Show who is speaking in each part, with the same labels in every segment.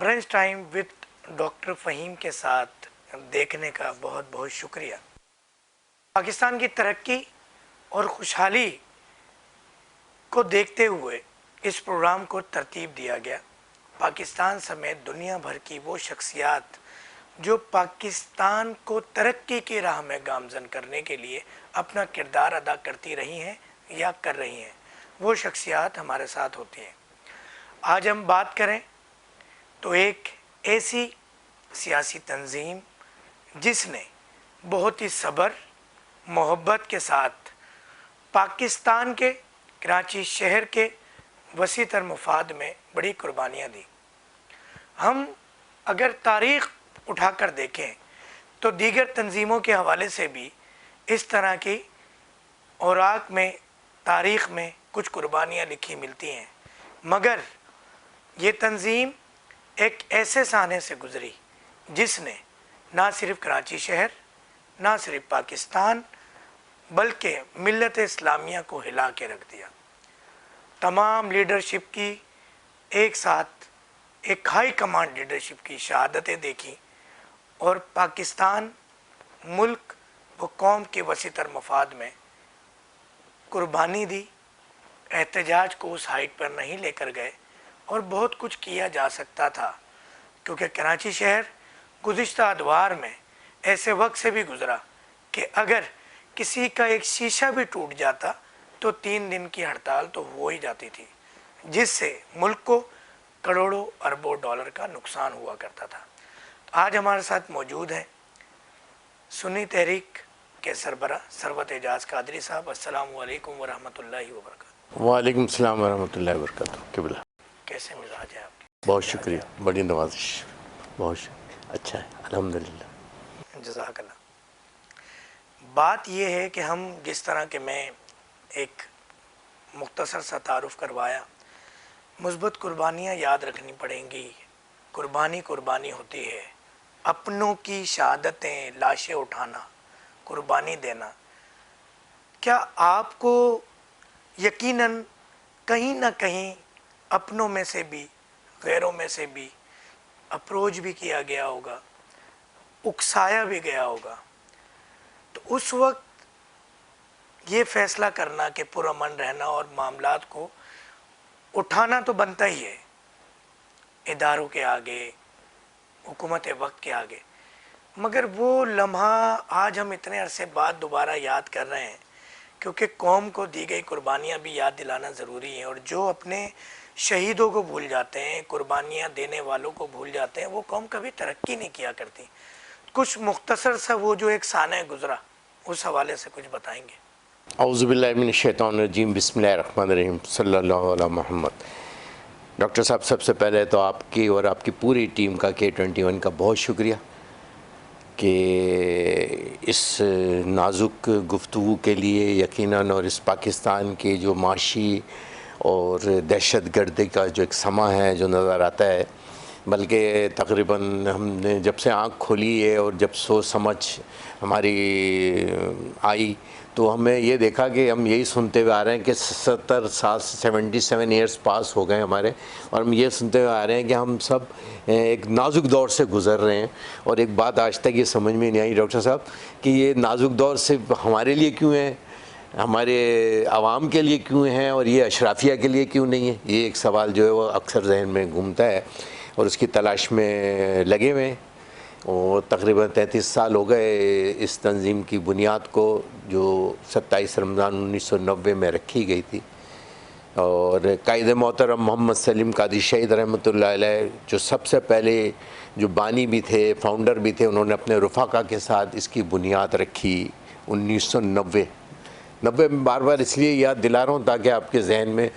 Speaker 1: Brunch time with doctor Fahim کے ساتھ دیکھنے کا بہت بہت شکریہ۔ پاکستان کی ترقی اور خوشحالی کو دیکھتے ہوئے اس پروگرام کو ترتیب دیا گیا۔ پاکستان سمیت دنیا بھر کی وہ شخصیات جو پاکستان کو ترقی کی راہ میں گامزن کرنے کے لیے اپنا کردار ادا کرتی رہی ہیں یا کر رہی ہیں، وہ شخصیات ہمارے ساتھ ہوتی ہیں۔ آج ہم بات کریں تو ایک ایسی سیاسی تنظیم جس نے بہت ہی صبر محبت کے ساتھ پاکستان کے کراچی شہر کے وسیع تر مفاد میں بڑی قربانیاں دی۔ ہم اگر تاریخ اٹھا کر دیکھیں تو دیگر تنظیموں کے حوالے سے بھی اس طرح کی اوراق میں تاریخ میں کچھ قربانیاں لکھی ملتی ہیں، مگر یہ تنظیم ایک ایسے سانحے سے گزری جس نے نہ صرف کراچی شہر، نہ صرف پاکستان بلکہ ملت اسلامیہ کو ہلا کے رکھ دیا۔ تمام لیڈرشپ کی ایک ساتھ ایک ہائی کمانڈ لیڈرشپ کی شہادتیں دیکھی اور پاکستان ملک و قوم کے وسیع تر مفاد میں قربانی دی۔ احتجاج کو اس ہائٹ پر نہیں لے کر گئے اور بہت کچھ کیا جا سکتا تھا، کیونکہ کراچی شہر گزشتہ ادوار میں ایسے وقت سے بھی گزرا کہ اگر کسی کا ایک شیشہ بھی ٹوٹ جاتا تو 3 دن کی ہڑتال تو ہو ہی جاتی تھی، جس سے ملک کو کروڑوں اربوں ڈالر کا نقصان ہوا کرتا تھا۔ آج ہمارے ساتھ موجود ہیں سنی تحریک کے سربراہ سروت اعجاز قادری صاحب۔ السلام علیکم ورحمۃ اللہ وبرکاتہ۔
Speaker 2: وعلیکم السلام ورحمۃ اللہ وبرکاتہ۔ قبلہ
Speaker 1: کیسے مزاج ہے آپ کے؟
Speaker 2: بہت شکریہ، بڑی نوازش، بہت شکریہ، اچھا ہے الحمدللہ۔
Speaker 1: جزاک اللہ۔ بات یہ ہے کہ ہم جس طرح کہ میں ایک مختصر سا تعارف کروایا، مثبت قربانیاں یاد رکھنی پڑیں گی۔ قربانی قربانی ہوتی ہے، اپنوں کی شہادتیں لاشیں اٹھانا، قربانی دینا۔ کیا آپ کو یقیناً کہیں نہ کہیں اپنوں میں سے بھی غیروں میں سے بھی اپروچ بھی کیا گیا ہوگا، اکسایا بھی گیا ہوگا، تو اس وقت یہ فیصلہ کرنا کہ پرامن رہنا اور معاملات کو اٹھانا تو بنتا ہی ہے اداروں کے آگے، حکومت وقت کے آگے، مگر وہ لمحہ آج ہم اتنے عرصے بعد دوبارہ یاد کر رہے ہیں، کیونکہ قوم کو دی گئی قربانیاں بھی یاد دلانا ضروری ہیں، اور جو اپنے شہیدوں کو بھول جاتے ہیں، قربانیاں دینے والوں کو بھول جاتے ہیں، وہ قوم کبھی ترقی نہیں کیا کرتی۔ کچھ مختصر سا وہ جو ایک سانحہ گزرا اس حوالے سے کچھ بتائیں گے؟
Speaker 2: اعوذ باللہ من الشیطان الرجیم، بسم اللہ الرحمن الرحیم، صلی اللہ علیہ محمد۔ ڈاکٹر صاحب، سب سے پہلے تو آپ کی اور آپ کی پوری ٹیم کا K21 کا بہت شکریہ کہ اس نازک گفتگو کے لیے یقیناً، اور اس پاکستان کے جو معاشی اور دہشت گردی کا جو ایک سما ہے جو نظر آتا ہے، بلکہ تقریباً ہم نے جب سے آنکھ کھولی ہے اور جب سوچ سمجھ ہماری آئی تو ہمیں یہ دیکھا کہ ہم یہی سنتے ہوئے آ رہے ہیں کہ 70 سال 77 ایئرس پاس ہو گئے ہمارے، اور ہم یہ سنتے ہوئے آ رہے ہیں کہ ہم سب ایک نازک دور سے گزر رہے ہیں۔ اور ایک بات آج تک یہ سمجھ میں نہیں آئی ڈاکٹر صاحب کہ یہ نازک دور صرف ہمارے لیے کیوں ہے، ہمارے عوام کے لیے کیوں ہیں، اور یہ اشرافیہ کے لیے کیوں نہیں ہے؟ یہ ایک سوال جو ہے وہ اکثر ذہن میں گھومتا ہے اور اس کی تلاش میں لگے ہوئے ہیں۔ اور تقریباً 33 سال ہو گئے اس تنظیم کی بنیاد کو، جو 27 رمضان 1990 میں رکھی گئی تھی، اور قائد محترم محمد سلیم قادری شہید رحمۃ اللہ علیہ جو سب سے پہلے جو بانی بھی تھے، فاؤنڈر بھی تھے، انہوں نے اپنے رفقا کے ساتھ اس کی بنیاد رکھی 1990 میں۔ بار بار اس لیے یاد دلا رہا ہوں تاکہ آپ کے ذہن میں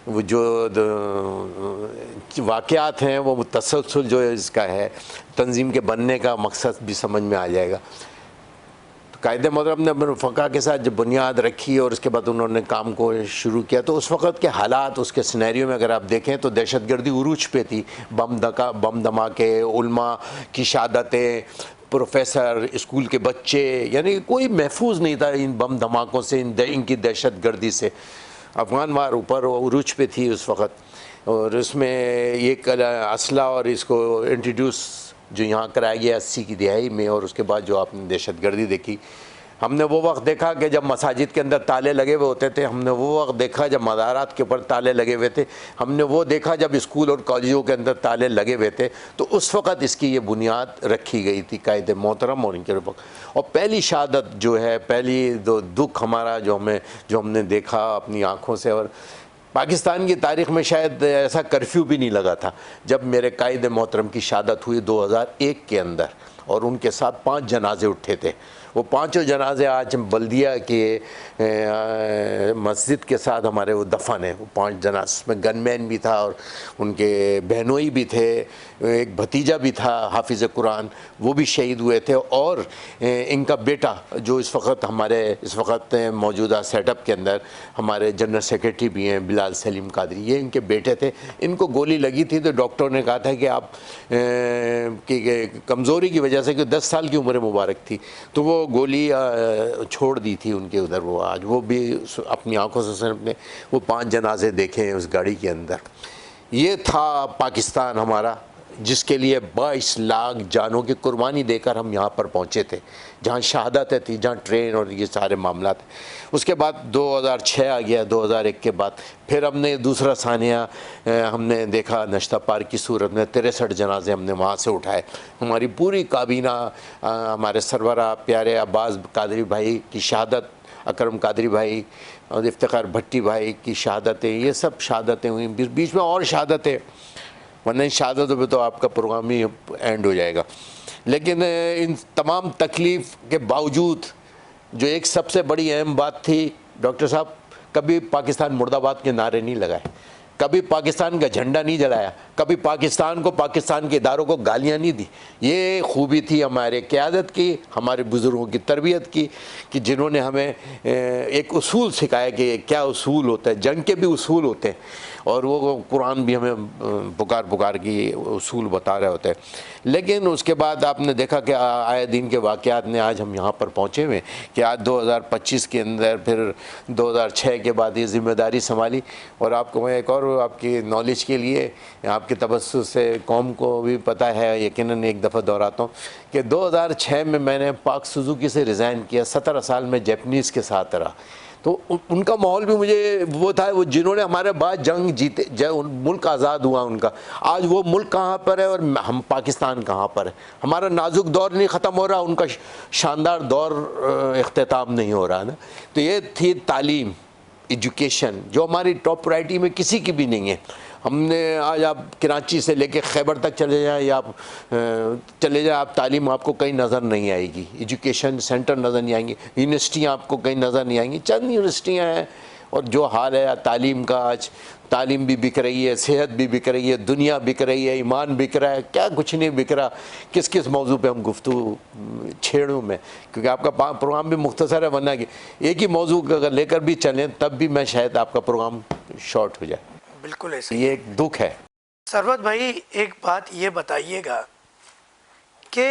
Speaker 2: وہ جو واقعات ہیں وہ تسلسل جو اس کا ہے تنظیم کے بننے کا مقصد بھی سمجھ میں آ جائے گا۔ تو قائد محترم نے اپنے رفقا کے ساتھ جب بنیاد رکھی اور اس کے بعد انہوں نے کام کو شروع کیا، تو اس وقت کے حالات، اس کے سینیریو میں اگر آپ دیکھیں تو دہشت گردی عروج پہ تھی، بم دھماکے، علماء کی شہادتیں، پروفیسر، اسکول کے بچے، یعنی کوئی محفوظ نہیں تھا ان بم دھماکوں سے، ان کی دہشت گردی سے۔ افغان وار اوپر عروج پہ تھی اس وقت۔ اور اس میں ایک اسلحہ اور اس کو انٹروڈیوس جو یہاں کرایا گیا 80 کی دہائی میں، اور اس کے بعد جو آپ نے دہشت گردی دیکھی، ہم نے وہ وقت دیکھا کہ جب مساجد کے اندر تالے لگے ہوئے ہوتے تھے، ہم نے وہ وقت دیکھا جب مزارات کے اوپر تالے لگے ہوئے تھے، ہم نے وہ دیکھا جب اسکول اور کالجوں کے اندر تالے لگے ہوئے تھے. تو اس وقت اس کی یہ بنیاد رکھی گئی تھی قائد محترم اور ان کے وقت. اور پہلی شہادت جو ہے، پہلی دکھ ہمارا جو ہم نے دیکھا اپنی آنکھوں سے، اور پاکستان کی تاریخ میں شاید ایسا کرفیو بھی نہیں لگا تھا جب میرے قائد محترم کی شہادت ہوئی 2001 کے اندر، اور ان کے ساتھ 5 جنازے اٹھے تھے. وہ 5 جنازے آج بلدیہ کے مسجد کے ساتھ ہمارے وہ دفن ہیں. وہ 5 جنازے، اس میں گن مین بھی تھا اور ان کے بہنوئی بھی تھے، ایک بھتیجا بھی تھا حافظ قرآن، وہ بھی شہید ہوئے تھے. اور ان کا بیٹا جو اس وقت موجودہ سیٹ اپ کے اندر ہمارے جنرل سیکریٹری بھی ہیں، بلال سلیم قادری، یہ ان کے بیٹے تھے. ان کو گولی لگی تھی تو ڈاکٹر نے کہا تھا کہ آپ کی کمزوری کی وجہ سے، کہ 10 سال کی عمر مبارک تھی، تو وہ گولی چھوڑ دی تھی ان کے ادھر. وہ آج وہ بھی اپنی آنکھوں سے اپنے وہ 5 جنازے دیکھے ہیں اس گاڑی کے اندر. یہ تھا پاکستان ہمارا، جس کے لیے 22 لاکھ جانوں کی قربانی دے کر ہم یہاں پر پہنچے تھے، جہاں شہادتیں تھیں، جہاں ٹرین اور یہ سارے معاملات. اس کے بعد 2006 آ گیا، 2001 کے بعد پھر ہم نے دوسرا ثانیہ ہم نے دیکھا نشتہ پار کی صورت میں 63 جنازے ہم نے وہاں سے اٹھائے. ہماری پوری کابینہ، ہمارے سربراہ پیارے عباس قادری بھائی کی شہادت، اکرم قادری بھائی اور افتخار بھٹی بھائی کی شہادتیں، یہ سب شہادتیں ہوئیں. بیچ میں اور شہادتیں، ورنہ ان شہادتوں پہ تو آپ کا پروگرام ہی اینڈ ہو جائے گا. لیکن ان تمام تکلیف کے باوجود جو ایک سب سے بڑی اہم بات تھی، ڈاکٹر صاحب کبھی پاکستان مرد آباد کے نعرے نہیں لگائے، کبھی پاکستان کا جھنڈا نہیں جلایا، کبھی پاکستان کو، پاکستان کے اداروں کو گالیاں نہیں دی. یہ خوبی تھی ہمارے قیادت کی، ہمارے بزرگوں کی تربیت کی، کہ جنہوں نے ہمیں ایک اصول سکھایا کہ کیا اصول ہوتا ہے. جنگ کے بھی اصول ہوتے ہیں، اور وہ قرآن بھی ہمیں پکار کی اصول بتا رہے ہوتے ہیں. لیکن اس کے بعد آپ نے دیکھا کہ آئے دن کے واقعات نے آج ہم یہاں پر پہنچے ہوئے کہ آج 2025 کے اندر پھر 2006 کے بعد یہ ذمہ داری سنبھالی. اور آپ کو میں ایک اور آپ کی نالج کے لیے، آپ کے تبصر سے قوم کو بھی پتہ ہے، یقیناً ایک دفعہ دہراتا ہوں کہ 2006 میں نے پاک سوزوکی سے ریزائن کیا. 17 سال میں جیپنیز کے ساتھ رہا. تو ان کا ماحول بھی مجھے وہ تھا، وہ جنہوں نے ہمارے بعد جنگ جیتے، ملک آزاد ہوا ان کا. آج وہ ملک کہاں پر ہے اور ہم پاکستان کہاں پر ہے. ہمارا نازک دور نہیں ختم ہو رہا، ان کا شاندار دور اختتام نہیں ہو رہا نا. تو یہ تھی تعلیم، ایجوکیشن، جو ہماری ٹاپ پرائرٹی میں کسی کی بھی نہیں ہے. ہم نے آج آپ کراچی سے لے کے خیبر تک چلے جائیں، یا آپ چلے جائیں، آپ تعلیم آپ کو کہیں نظر نہیں آئے گی، ایجوکیشن سینٹر نظر نہیں آئیں گی، یونیورسٹیاں آپ کو کہیں نظر نہیں آئیں گی. چند یونیورسٹیاں ہیں، اور جو حال ہے تعلیم کا آج، تعلیم بھی بک رہی ہے، صحت بھی بک رہی ہے، دنیا بک رہی ہے، ایمان بک رہا ہے. کیا کچھ نہیں بک رہا. کس موضوع پہ ہم گفتگو چھیڑوں میں، کیونکہ آپ کا پروگرام بھی مختصر ہے، ورنہ کہ ایک ہی موضوع اگر لے کر بھی چلیں تب بھی میں شاید آپ کا پروگرام شارٹ ہو جائے.
Speaker 1: بالکل ایسے
Speaker 2: یہ ایک دکھ ہے.
Speaker 1: ثروت بھائی، ایک بات یہ بتائیے گا کہ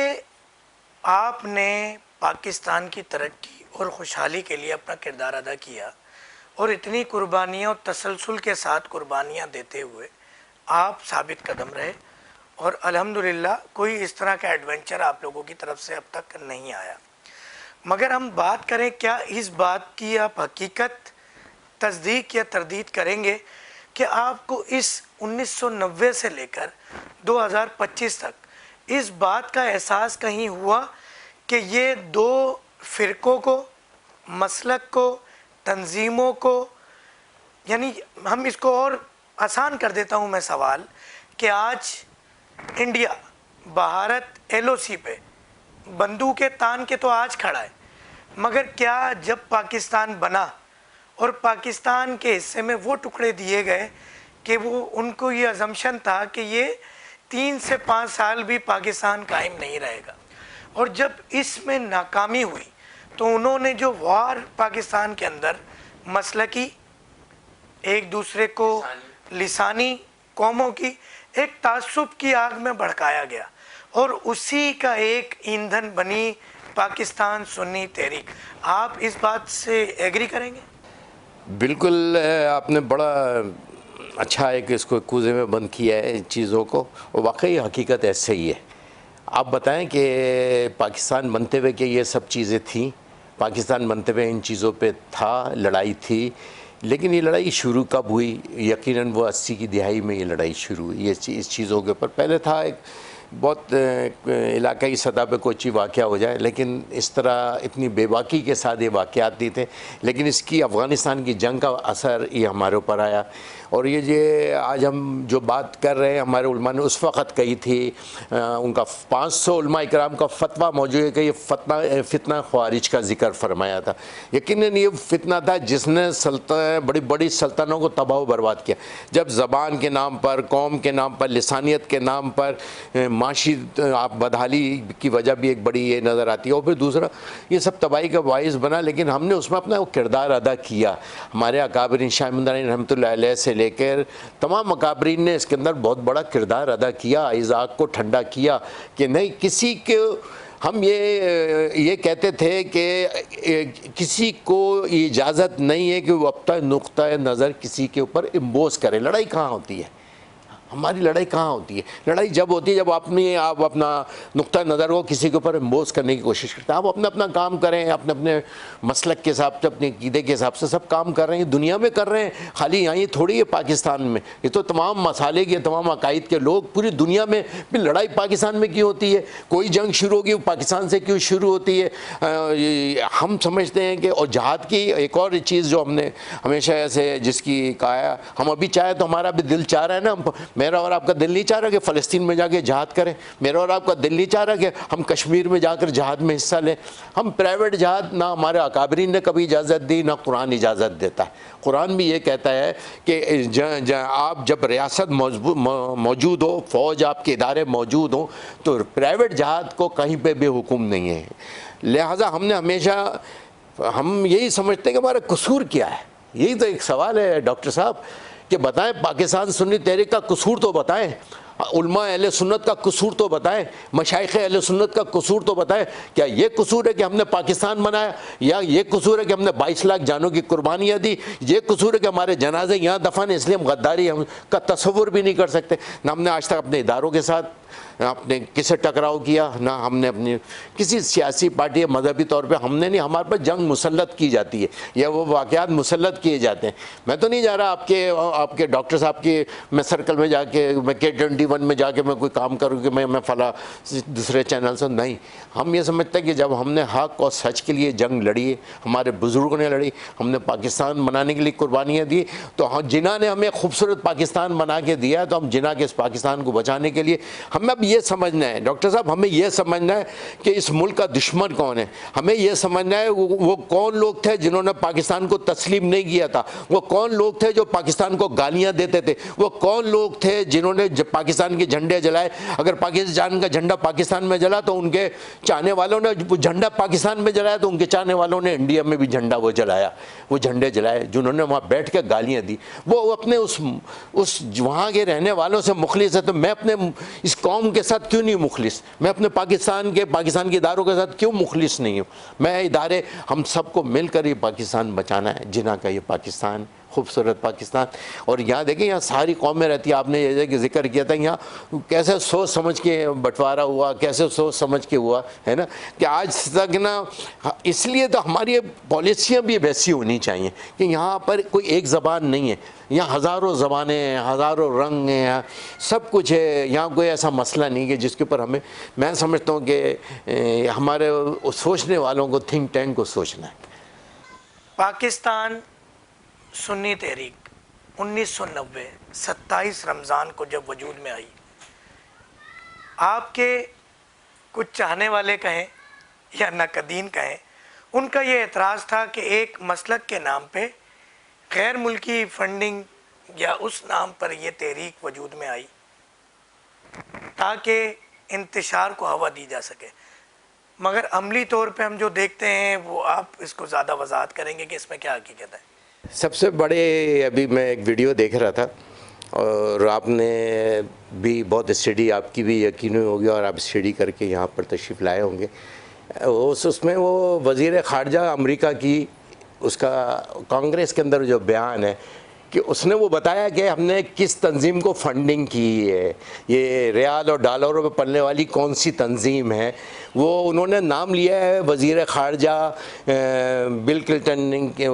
Speaker 1: آپ نے پاکستان کی ترقی اور خوشحالی کے لیے اپنا کردار ادا کیا، اور اتنی قربانیاں اور تسلسل کے ساتھ قربانیاں دیتے ہوئے آپ ثابت قدم رہے، اور الحمدللہ کوئی اس طرح کا ایڈونچر آپ لوگوں کی طرف سے اب تک نہیں آیا. مگر ہم بات کریں، کیا اس بات کی آپ حقیقت تصدیق یا تردید کریں گے کہ آپ کو اس 1990 سے لے کر 2025 تک اس بات کا احساس کہیں ہوا کہ یہ دو فرقوں کو، مسلک کو، تنظیموں کو، یعنی ہم اس کو اور آسان کر دیتا ہوں میں سوال، کہ آج انڈیا بھارت ایل او سی پہ بندوق تان کے تو آج کھڑا ہے، مگر کیا جب پاکستان بنا اور پاکستان کے حصے میں وہ ٹکڑے دیے گئے کہ وہ ان کو یہ ازمپشن تھا کہ یہ 3 سے 5 سال بھی پاکستان قائم نہیں رہے گا، اور جب اس میں ناکامی ہوئی تو انہوں نے جو وار پاکستان کے اندر مسلکی، ایک دوسرے کو لسانی قوموں کی ایک تعصب کی آگ میں بھڑکایا گیا، اور اسی کا ایک ایندھن بنی پاکستان سنی تحریک. آپ اس بات سے ایگری کریں گے؟
Speaker 2: بالکل. آپ نے بڑا اچھا ہے کہ اس کو کوزے میں بند کیا ہے ان چیزوں کو، اور واقعی حقیقت ایسے ہی ہے۔ آپ بتائیں کہ پاکستان بنتے ہوئے کہ یہ سب چیزیں تھیں، پاکستان بنتے ہوئے ان چیزوں پہ تھا، لڑائی تھی، لیکن یہ لڑائی شروع کب ہوئی؟ یقیناً وہ 80 کی دہائی میں یہ لڑائی شروع ہوئی اس چیزوں کے اوپر۔ پہلے تھا ایک بہت علاقائی سطح پہ کوئی چیز واقعہ ہو جائے، لیکن اس طرح اتنی بے باکی کے ساتھ یہ واقعات نہیں تھے، لیکن اس کی افغانستان کی جنگ کا اثر یہ ہمارے اوپر آیا۔ اور یہ آج ہم جو بات کر رہے ہیں ہمارے علماء نے اس وقت کہی تھی، ان کا 500 علماء اکرام کا فتویٰ موجود ہے کہ یہ فتنہ خوارج کا ذکر فرمایا تھا۔ یقیناً یہ فتنہ تھا جس نے بڑی بڑی سلطنتوں کو تباہ و برباد کیا، جب زبان کے نام پر، قوم کے نام پر، لسانیت کے نام پر معاشی بدحالی کی وجہ بھی ایک بڑی یہ نظر آتی ہے، اور پھر دوسرا یہ سب تباہی کا باعث بنا، لیکن ہم نے اس میں اپنا وہ کردار ادا کیا۔ ہمارے اکابرین شاہ مدانی رحمۃ اللہ علیہ سے لے کر تمام اکابرین نے اس کے اندر بہت بڑا کردار ادا کیا، اس آگ کو ٹھنڈا کیا کہ نہیں کسی کے، ہم یہ کہتے تھے کہ کسی کو اجازت نہیں ہے کہ وہ اپنا نقطۂ نظر کسی کے اوپر امبوز کرے۔ لڑائی کہاں ہوتی ہے؟ ہماری لڑائی کہاں ہوتی ہے؟ لڑائی جب ہوتی ہے جب آپ اپنا نقطہ نظر کو کسی کے اوپر امبوز کرنے کی کوشش کرتے ہیں۔ آپ اپنا کام کریں، اپنے مسلک کے حساب سے، اپنے عقیدے کے حساب سے سب کام کر رہے ہیں، دنیا میں کر رہے ہیں، خالی یہاں یہ تھوڑی ہے پاکستان میں، یہ تو تمام مسالے کے، تمام عقائد کے لوگ پوری دنیا میں۔ پھر لڑائی پاکستان میں کیوں ہوتی ہے؟ کوئی جنگ شروع ہوگی وہ پاکستان سے کیوں شروع ہوتی ہے؟ ہم سمجھتے ہیں کہ، اور جہاد کی ایک اور چیز جو ہم نے ہمیشہ ایسے جس کی کہا ہے، ہم ابھی چاہے تو ہمارا بھی دل چاہ رہا ہے نا، میرا اور آپ کا دل نہیں چاہ رہا کہ فلسطین میں جا کے جہاد کریں، میرا اور آپ کا دل نہیں چاہ رہا کہ ہم کشمیر میں جا کر جہاد میں حصہ لیں۔ ہم پرائیویٹ جہاد نہ ہمارے اکابرین نے کبھی اجازت دی، نہ قرآن اجازت دیتا ہے۔ قرآن بھی یہ کہتا ہے کہ آپ جب ریاست موجود ہو، فوج آپ کے ادارے موجود ہوں، تو پرائیویٹ جہاد کو کہیں پہ بھی حکم نہیں ہے۔ لہٰذا ہم نے ہمیشہ، ہم یہی سمجھتے ہیں کہ ہمارا قصور کیا ہے۔ یہی تو ایک سوال ہے ڈاکٹر صاحب کہ بتائیں، پاکستان سنی تحریک کا قصور تو بتائیں، علماء اہل سنت کا قصور تو بتائیں، مشائخ اہل سنت کا قصور تو بتائیں۔ کیا یہ قصور ہے کہ ہم نے پاکستان بنایا، یا یہ قصور ہے کہ ہم نے 22 لاکھ جانوں کی قربانیاں دی؟ یہ قصور ہے کہ ہمارے جنازے یہاں دفن ہیں، اس لیے ہم غداری ہم کا تصور بھی نہیں کر سکتے؟ نہ ہم نے آج تک اپنے اداروں کے ساتھ اپنے کسے ٹکراؤ کیا، نہ ہم نے اپنی کسی سیاسی پارٹی یا مذہبی طور پہ ہم نے نہیں، ہمارے پر جنگ مسلط کی جاتی ہے یا وہ واقعات مسلط کیے جاتے ہیں۔ میں تو نہیں جا رہا آپ کے ڈاکٹر صاحب کے میں سرکل میں جا کے، میں K21 میں جا کے میں کوئی کام کروں کہ میں فلاں دوسرے چینل سے نہیں۔ ہم یہ سمجھتے ہیں کہ جب ہم نے حق اور سچ کے لیے جنگ لڑی ہے، ہمارے بزرگوں نے لڑی، ہم نے پاکستان بنانے کے لیے قربانیاں دی، تو جنہوں نے ہمیں خوبصورت پاکستان بنا کے دیا، تو ہم جنہ کے اس پاکستان کو بچانے کے لیے ہمیں اب یہ سمجھنا ہے ڈاکٹر صاحب، ہمیں یہ سمجھنا ہے کہ اس ملک کا دشمن کون ہے۔ ہمیں یہ سمجھنا ہے وہ کون لوگ تھے جنہوں نے پاکستان کو تسلیم نہیں کیا تھا، وہ کون لوگ تھے جو پاکستان کو گالیاں دیتے تھے، وہ کون لوگ تھے جنہوں نے پاکستان کے جھنڈے جلائے۔ اگر پاکستان کا جھنڈا پاکستان میں جلا تو ان کے چاہنے والوں نے جھنڈا پاکستان میں جلایا، تو ان کے چاہنے والوں نے انڈیا میں بھی جھنڈا وہ جلایا، وہ جھنڈے جلائے جنہوں نے وہاں بیٹھ کے گالیاں دی۔ وہ اپنے اس وہاں کے رہنے والوں سے مخلص ہے، تو میں اپنے اس قوم کے ساتھ کیوں نہیں مخلص؟ میں اپنے پاکستان کے اداروں کے ساتھ کیوں مخلص نہیں ہوں؟ میں ادارے، ہم سب کو مل کر یہ پاکستان بچانا ہے، جنہ کا یہ پاکستان، خوبصورت پاکستان۔ اور یہاں دیکھیں، یہاں ساری قومیں رہتی ہیں، آپ نے یہ ذکر کیا تھا، یہاں کیسے سوچ سمجھ کے بٹوارا ہوا، کیسے سوچ سمجھ کے ہوا ہے نا، کہ آج تک نا، اس لیے تو ہماری پالیسیاں بھی ویسی ہونی چاہیے کہ یہاں پر کوئی ایک زبان نہیں ہے، یہاں ہزاروں زبانیں ہیں، ہزاروں رنگ ہیں، سب کچھ ہے، یہاں کوئی ایسا مسئلہ نہیں کہ جس کے اوپر میں سمجھتا ہوں کہ ہمارے سوچنے والوں کو، تھنک ٹینک کو سوچنا ہے۔
Speaker 1: پاکستان سنی تحریک 1990 27 رمضان کو جب وجود میں آئی، آپ کے کچھ چاہنے والے کہیں یا ناقدین کہیں، ان کا یہ اعتراض تھا کہ ایک مسلک کے نام پہ غیر ملکی فنڈنگ یا اس نام پر یہ تحریک وجود میں آئی تاکہ انتشار کو ہوا دی جا سکے، مگر عملی طور پہ ہم جو دیکھتے ہیں وہ آپ اس کو زیادہ وضاحت کریں گے کہ اس میں کیا حقیقت ہے؟
Speaker 2: سب سے بڑے، ابھی میں ایک ویڈیو دیکھ رہا تھا، اور آپ نے بھی بہت اسٹڈی آپ کی بھی یقینی ہوگی، اور آپ اسٹڈی کر کے یہاں پر تشریف لائے ہوں گے۔ اس میں وہ وزیر خارجہ امریکہ کی، اس کا کانگریس کے اندر جو بیان ہے کہ اس نے وہ بتایا کہ ہم نے کس تنظیم کو فنڈنگ کی ہے، یہ ریال اور ڈالروں پہ پلنے والی کون سی تنظیم ہے. وہ انہوں نے نام لیا ہے وزیر خارجہ بل کلنٹن کی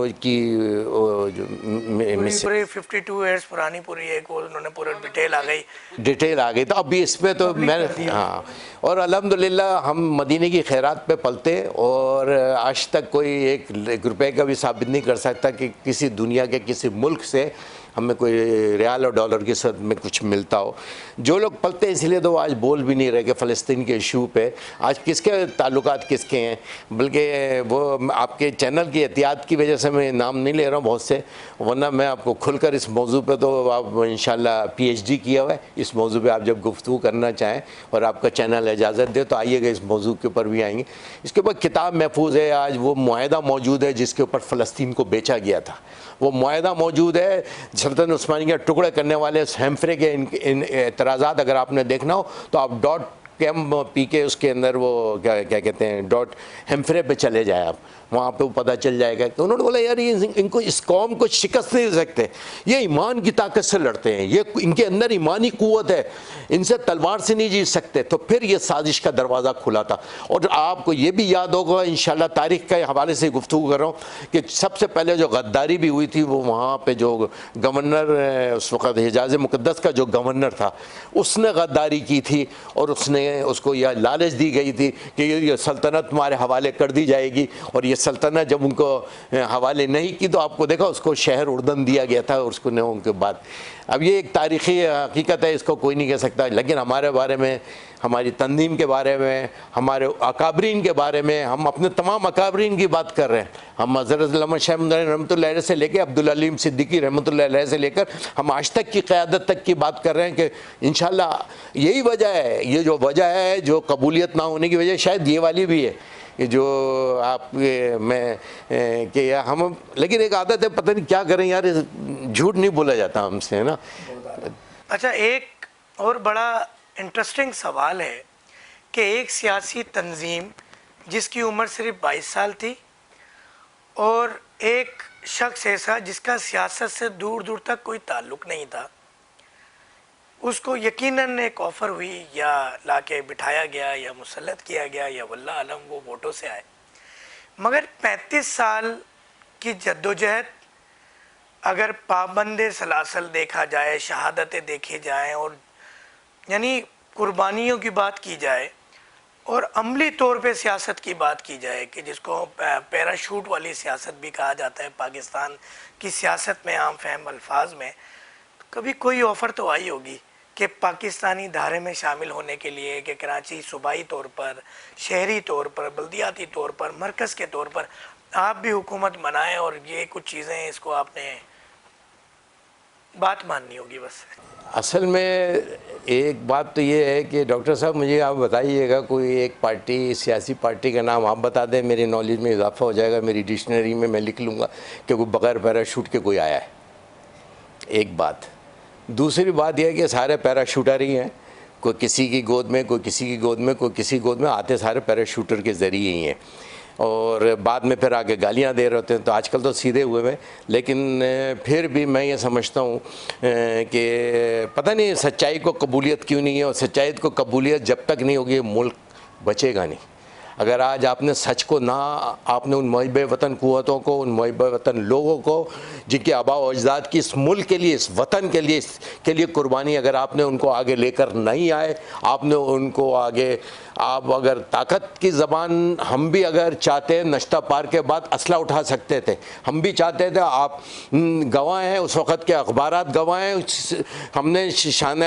Speaker 1: پوری 52 ایئرس پرانی پوری ایک وہ انہوں نے پورا
Speaker 2: ڈیٹیل آ گئی. تو ابھی اس پہ تو میں ہاں، اور الحمدللہ ہم مدینے کی خیرات پہ پلتے، اور آج تک کوئی ایک روپے کا بھی ثابت نہیں کر سکتا کہ کسی دنیا کے کسی ملک سے ہمیں کوئی ریال اور ڈالر کی صورت میں کچھ ملتا ہو. جو لوگ پلتے ہیں اس لیے تو وہ آج بول بھی نہیں رہے کہ فلسطین کے ایشو پہ آج کس کے تعلقات کس کے ہیں، بلکہ وہ آپ کے چینل کی احتیاط کی وجہ سے میں نام نہیں لے رہا ہوں بہت سے، ورنہ میں آپ کو کھل کر اس موضوع پہ تو آپ انشاءاللہ پی ایچ ڈی کیا ہوا ہے اس موضوع پہ، آپ جب گفتگو کرنا چاہیں اور آپ کا چینل اجازت دے تو آئیے گا، اس موضوع کے اوپر بھی آئیں گے. اس کے اوپر کتاب محفوظ ہے، آج وہ معاہدہ موجود ہے جس کے اوپر فلسطین کو بیچا گیا تھا، وہ معاہدہ موجود ہے. سلطنت عثمانی کے ٹکڑے کرنے والے ہیمفرے کے ان اعتراضات اگر آپ نے دیکھنا ہو تو آپ ڈاٹ کیم پی کے اس کے اندر وہ کیا کہتے ہیں ڈاٹ ہیمفرے پہ چلے جائیں، آپ وہاں پہ وہ پتہ چل جائے گا. تو انہوں نے بولا یار ان کو اس قوم کو شکست نہیں دے سکتے، یہ ایمان کی طاقت سے لڑتے ہیں، یہ ان کے اندر ایمانی قوت ہے، ان سے تلوار سے نہیں جیت سکتے. تو پھر یہ سازش کا دروازہ کھلا تھا. اور آپ کو یہ بھی یاد ہوگا انشاءاللہ تاریخ کے حوالے سے گفتگو کر رہا ہوں کہ سب سے پہلے جو غداری بھی ہوئی تھی وہ وہاں پہ جو گورنر اس وقت حجاز مقدس کا جو گورنر تھا اس نے غداری کی تھی، اور اس کو یہ لالچ دی گئی تھی کہ یہ سلطنت تمہارے حوالے کر دی جائے گی، اور یہ سلطنت جب ان کو حوالے نہیں کی تو آپ کو دیکھا اس کو شہر اردن دیا گیا تھا، اور اس کو ان کے بعد. اب یہ ایک تاریخی حقیقت ہے، اس کو کوئی نہیں کہہ سکتا. لیکن ہمارے بارے میں، ہماری تنظیم کے بارے میں، ہمارے اکابرین کے بارے میں، ہم اپنے تمام اکابرین کی بات کر رہے ہیں. ہم حضرت علامہ شاہ محمد رحمۃ اللہ علیہ سے لے کے عبدالعلیم صدیقی رحمۃ اللہ علیہ سے لے کر ہم آج تک کی قیادت تک کی بات کر رہے ہیں کہ انشاءاللہ یہی وجہ ہے، یہ جو وجہ ہے جو قبولیت نہ ہونے کی وجہ شاید یہ والی بھی ہے کہ جو آپ میں کہ ہم، لیکن ایک عادت ہے پتہ نہیں کیا کریں یار، جھوٹ نہیں بولا جاتا ہم سے، ہے نا.
Speaker 1: اچھا، ایک اور بڑا انٹرسٹنگ سوال ہے کہ ایک سیاسی تنظیم جس کی عمر صرف 22 سال تھی، اور ایک شخص ایسا جس کا سیاست سے دور دور تک کوئی تعلق نہیں تھا، اس کو یقیناً ایک آفر ہوئی یا لا کے بٹھایا گیا یا مسلط کیا گیا یا واللہ علم وہ ووٹوں سے آئے، مگر 35 سال کی جدوجہد اگر پابند سلاسل دیکھا جائے، شہادتیں دیکھی جائیں، اور یعنی قربانیوں کی بات کی جائے، اور عملی طور پہ سیاست کی بات کی جائے کہ جس کو پیراشوٹ والی سیاست بھی کہا جاتا ہے پاکستان کی سیاست میں عام فہم الفاظ میں، کبھی کوئی آفر تو آئی ہوگی کہ پاکستانی دھارے میں شامل ہونے کے لیے کہ کراچی صوبائی طور پر، شہری طور پر، بلدیاتی طور پر، مرکز کے طور پر آپ بھی حکومت بنائیں، اور یہ کچھ چیزیں اس کو آپ نے بات ماننی ہوگی. بس
Speaker 2: اصل میں ایک بات تو یہ ہے کہ ڈاکٹر صاحب مجھے آپ بتائیے گا کوئی ایک پارٹی، سیاسی پارٹی کا نام آپ بتا دیں، میری نالج میں اضافہ ہو جائے گا، میری ڈکشنری میں لکھ لوں گا کہ کوئی بغیر پیراشوٹ کے کوئی آیا ہے. ایک بات. دوسری بات یہ ہے کہ سارے پیراشوٹر ہی ہیں، کوئی کسی کی گود میں، کوئی کسی کی گود میں، کوئی کسی گود میں، آتے سارے پیراشوٹر کے ذریعے ہی ہیں، اور بعد میں پھر آگے گالیاں دے رہے ہوتے ہیں. تو آج کل تو سیدھے ہوئے ہوئے، لیکن پھر بھی میں یہ سمجھتا ہوں کہ پتہ نہیں سچائی کو قبولیت کیوں نہیں ہے، اور سچائی کو قبولیت جب تک نہیں ہوگی ملک بچے گا نہیں. اگر آج آپ نے سچ کو نہ، آپ نے ان محب وطن قوتوں کو، ان محب وطن لوگوں کو جن کے آباء و اجداد کی اس ملک کے لیے، اس وطن کے لیے قربانی، اگر آپ نے ان کو آگے لے کر نہیں آئے، آپ نے ان کو آگے، آپ اگر طاقت کی زبان، ہم بھی اگر چاہتے نشتہ پار کے بعد اسلحہ اٹھا سکتے تھے، ہم بھی چاہتے تھے، آپ گواہ ہیں، اس وقت کے اخبارات گواہ ہیں. ہم نے شانہ